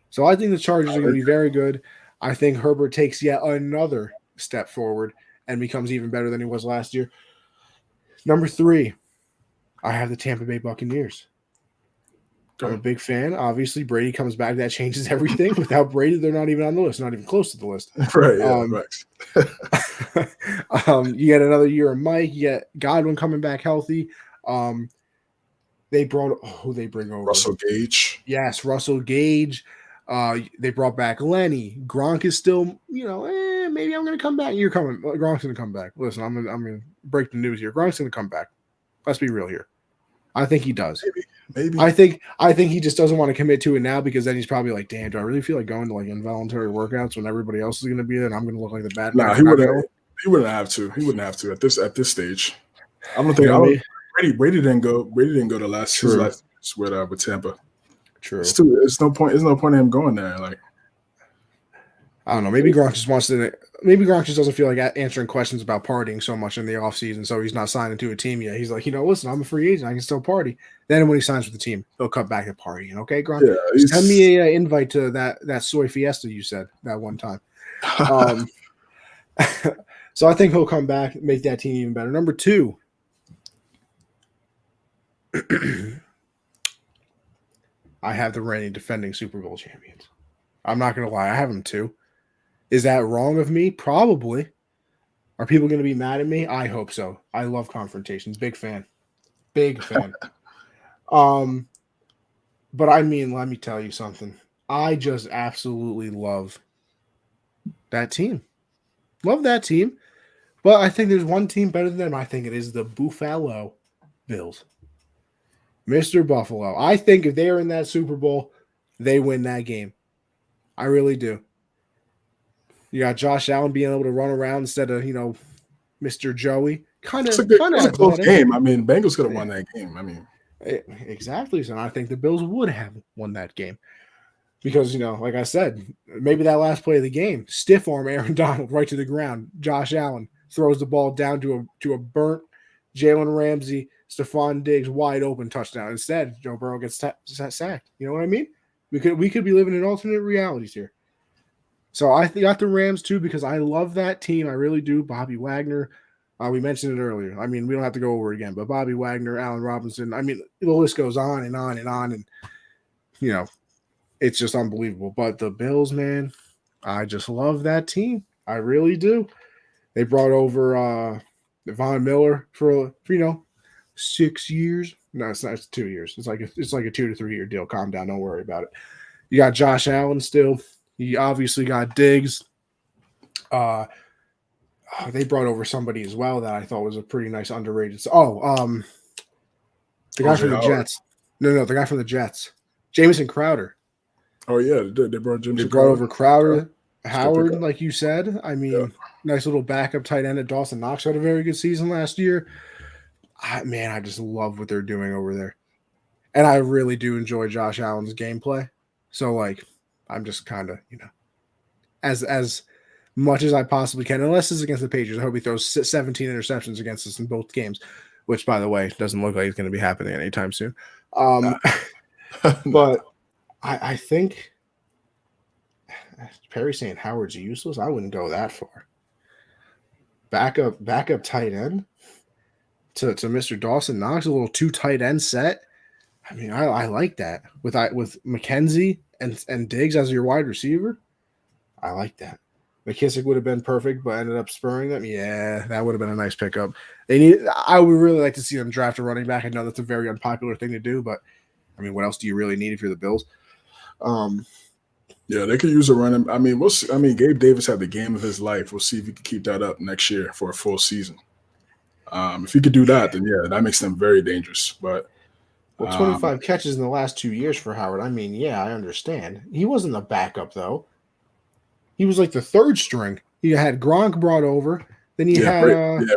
So I think the Chargers are going to be very good. I think Herbert takes yet another step forward and becomes even better than he was last year. Number 3, I have the Tampa Bay Buccaneers. I'm a big fan. Obviously, Brady comes back. That changes everything. Without Brady, they're not even on the list, not even close to the list. Right, yeah, you get another year of Mike. You get Godwin coming back healthy. They brought who they bring over? Russell Gage. Yes, Russell Gage. They brought back Lenny. Gronk is still, maybe I'm going to come back. You're coming. Gronk's going to come back. Listen, I'm going to break the news here. Gronk's going to come back. Let's be real here. I think he does. Maybe. I think he just doesn't want to commit to it now because then he's probably like, damn, do I really feel like going to like involuntary workouts when everybody else is going to be there and I'm going to look like the bad guy? Nah, he wouldn't have to. He wouldn't have to at this stage. I don't think. Brady didn't go. Brady didn't go to last with Tampa. True. It's no point. There's no point in him going there. Like, I don't know. Maybe Gronk just wants to. Maybe Gronk just doesn't feel like answering questions about partying so much in the offseason, so he's not signing to a team yet. He's like, listen, I'm a free agent. I can still party. Then when he signs with the team, he'll cut back to partying. Okay, Gronk? Yeah, send me an invite to that soy fiesta you said that one time. So I think he'll come back and make that team even better. Number 2. I have the reigning defending Super Bowl champions. I'm not going to lie. I have them too. Is that wrong of me? Probably. Are people going to be mad at me? I hope so. I love confrontations. Big fan. But I mean, let me tell you something. I just absolutely love that team. Love that team. But I think there's one team better than them. I think it is the Buffalo Bills. Mr. Buffalo. I think if they are in that Super Bowl, they win that game. I really do. You got Josh Allen being able to run around instead of, Mr. Joey. It's a close game. I mean, Bengals could have won that game. I mean, exactly. So I think the Bills would have won that game. Because, like I said, maybe that last play of the game, stiff arm Aaron Donald right to the ground. Josh Allen throws the ball down to a burnt Jalen Ramsey, Stephon Diggs wide open touchdown. Instead, Joe Burrow gets sacked. You know what I mean? We could be living in alternate realities here. So I got the Rams too because I love that team. I really do. Bobby Wagner. We mentioned it earlier. I mean, we don't have to go over it again, but Bobby Wagner, Allen Robinson. I mean, the list goes on and on and on, and it's just unbelievable. But the Bills, man, I just love that team. I really do. They brought over Von Miller for 6 years. No, it's not. It's 2 years. It's like a 2 to 3 year deal. Calm down. Don't worry about it. You got Josh Allen still. You obviously got Diggs. They brought over somebody as well that I thought was a pretty nice underrated. The guy from the Jets. No, the guy from the Jets, Jamison Crowder. Oh yeah, they brought They Jameson brought Crowder. over Crowder, It's a good Howard, pickup. like you said. I Yeah. mean, nice little backup tight end at Dawson Knox had a very good season last year. I just love what they're doing over there. And I really do enjoy Josh Allen's gameplay. So, like, I'm just kind of, as much as I possibly can, unless it's against the Patriots. I hope he throws 17 interceptions against us in both games, which, by the way, doesn't look like it's going to be happening anytime soon. Nah. But I think Perry's saying Howard's useless. I wouldn't go that far. Backup tight end to Mr. Dawson Knox, a little 2 tight end set. I mean, I like that with McKenzie and Diggs as your wide receiver. I like that. McKissick would have been perfect, but ended up spurring them. Yeah, that would have been a nice pickup. I would really like to see them draft a running back. I know that's a very unpopular thing to do, but I mean, what else do you really need if you're the Bills? Yeah, they could use a running. I mean, we'll see. I mean, Gabe Davis had the game of his life. We'll see if he can keep that up next year for a full season. If he could do that, then yeah, that makes them very dangerous. But 25 catches in the last 2 years for Howard. I mean, yeah, I understand. He wasn't the backup though. He was like the 3rd string. You had Gronk brought over. Then you had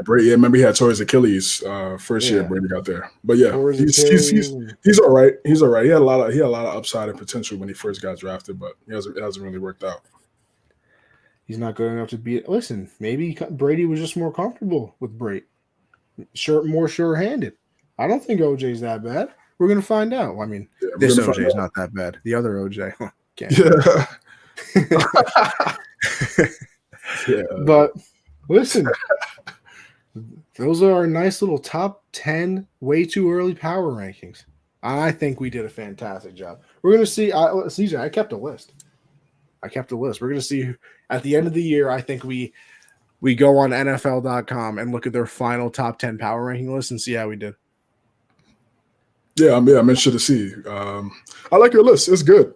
Brady. Yeah, remember he had tore his Achilles first year Brady got there. But yeah, he's all right. He's all right. He had a lot of upside and potential when he first got drafted, but it hasn't really worked out. He's not good enough to beat. Listen, maybe Brady was just more comfortable with Brady. More sure-handed. I don't think OJ's that bad. We're gonna find out. I mean, this OJ's not that bad. The other OJ, yeah. But listen, those are our nice little top 10 way too early power rankings. I think we did a fantastic job. We're gonna see. CJ, I kept a list. We're gonna see at the end of the year. I think we go on NFL.com and look at their final top 10 power ranking list and see how we did. Yeah, I'm interested to see. I like your list. It's good.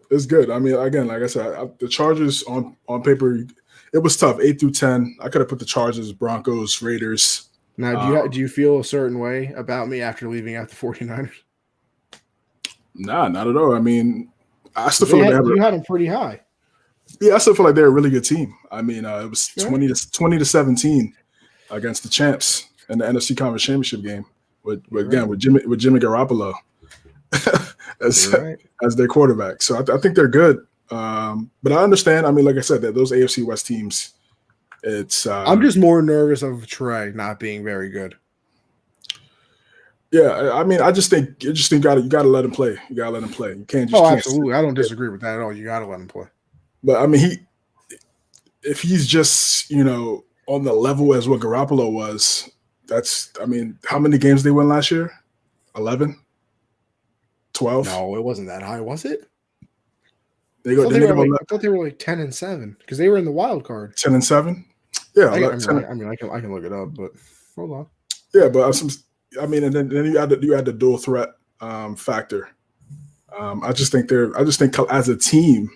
I mean, again, like I said, the Chargers on paper, it was tough. 8 through 10. I could have put the Chargers, Broncos, Raiders. Now, do you feel a certain way about me after leaving out the 49ers? Nah, not at all. I mean, I still feel like you had them pretty high. Yeah, I still feel like they're a really good team. I mean, it was 20 to 17 against the champs in the NFC Conference Championship game. With Jimmy Garoppolo as their quarterback. So I think they're good. But I understand. I mean, like I said, that those AFC West teams, it's I'm just more nervous of Trey not being very good. Yeah, I mean, I just think you gotta let him play. You gotta let him play. You can't just absolutely. I don't disagree with that at all. You gotta let him play. But I mean, if he's just on the level as what Garoppolo was. I mean, how many games they win last year? 11? 12? No, it wasn't that high, was it? I thought they were like 10-7 because they were in the wild card. 10-7? Yeah. I can look it up, but hold on. Yeah, but and then you add the dual threat factor. I just think as a team,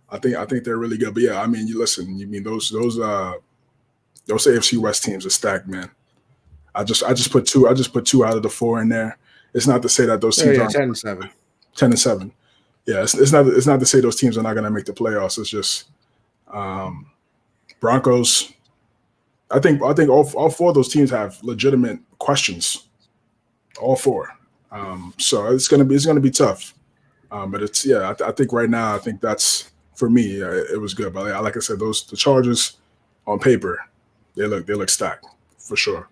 I think they're really good. But yeah, I mean, you mean those AFC West teams are stacked, man. I just put two out of the 4 in there. It's not to say that those teams are 10-7. 10-7. Yeah, it's not to say those teams are not going to make the playoffs. It's just Broncos. I think all 4 of those teams have legitimate questions. All 4. So it's gonna be tough. But I think right now I think that's for me. It was good. But like I said, the Chargers on paper they look stacked for sure.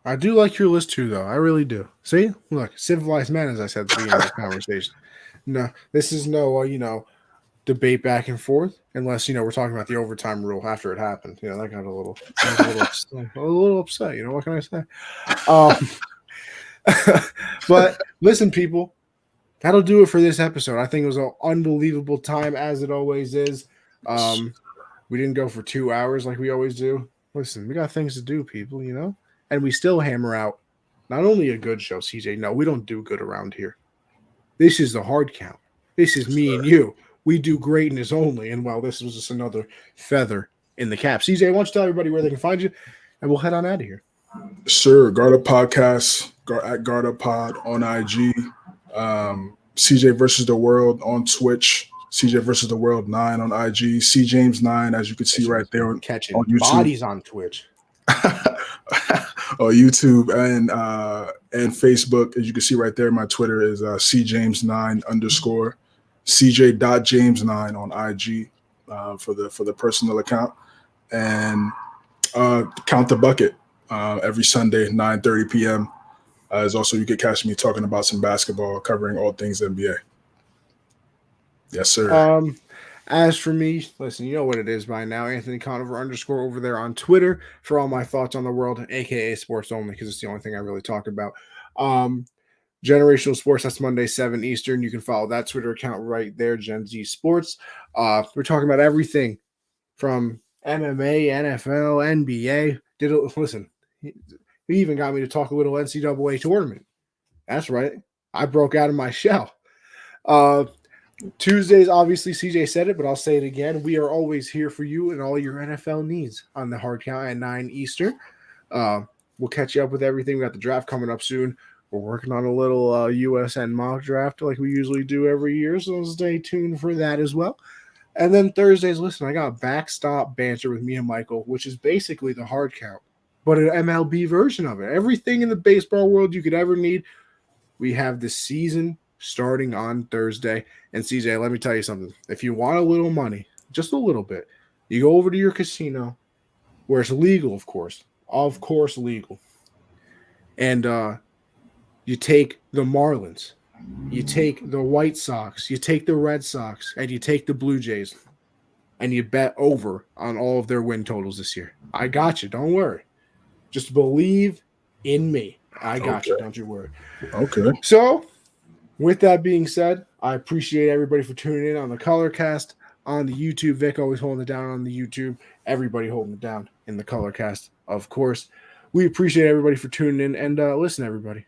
I do like your list too, though. I really do. See, look, civilized men, as I said at the beginning of the conversation. No, this is no, debate back and forth, unless we're talking about the overtime rule after it happened. That got a little upset. What can I say? But listen, people, that'll do it for this episode. I think it was an unbelievable time, as it always is. We didn't go for 2 hours like we always do. Listen, we got things to do, people. And we still hammer out not only a good show, CJ. No, we don't do good around here. This is the hard count. This is me and you. We do greatness only. And this was just another feather in the cap. CJ, why don't you tell everybody where they can find you, and we'll head on out of here. Sure. Guard Up Podcast, at Guard Up Pod on IG. CJ versus the World on Twitch. CJ versus the World 9 on IG. C James 9, as you can see right there on Catching YouTube. bodies on Twitch. On YouTube and Facebook, as you can see right there. My Twitter is cjames9_ cj.james9 on IG for the personal account, and Count the Bucket every Sunday 9:30 p.m. As also you could catch me talking about some basketball, covering all things NBA. Yes, sir. As for me, listen, you know what it is by now. Anthony Conover _ over there on Twitter for all my thoughts on the world, aka sports only, because it's the only thing I really talk about. Generational Sports, that's Monday, 7 Eastern. You can follow that Twitter account right there, Gen Z Sports. We're talking about everything from MMA, NFL, NBA. Listen, he even got me to talk a little NCAA tournament. That's right. I broke out of my shell. Tuesdays, obviously, CJ said it, but I'll say it again. We are always here for you and all your NFL needs on the hard count at 9 Eastern. We'll catch you up with everything. We got the draft coming up soon. We're working on a little USN mock draft like we usually do every year, so stay tuned for that as well. And then Thursdays, listen, I got backstop banter with me and Michael, which is basically the hard count, but an MLB version of it. Everything in the baseball world you could ever need. We have the season starting on Thursday. And CJ, let me tell you something. If you want a little money, just a little bit, you go over to your casino, where it's legal, of course legal, and you take the Marlins, you take the White Sox, you take the Red Sox, and you take the Blue Jays, and you bet over on all of their win totals this year. I got you. Don't worry. Just believe in me. I got you. Don't you worry. Okay. So, with that being said, I appreciate everybody for tuning in on the Colorcast, on the YouTube. Vic always holding it down on the YouTube. Everybody holding it down in the Colorcast, of course. We appreciate everybody for tuning in. And listen, everybody,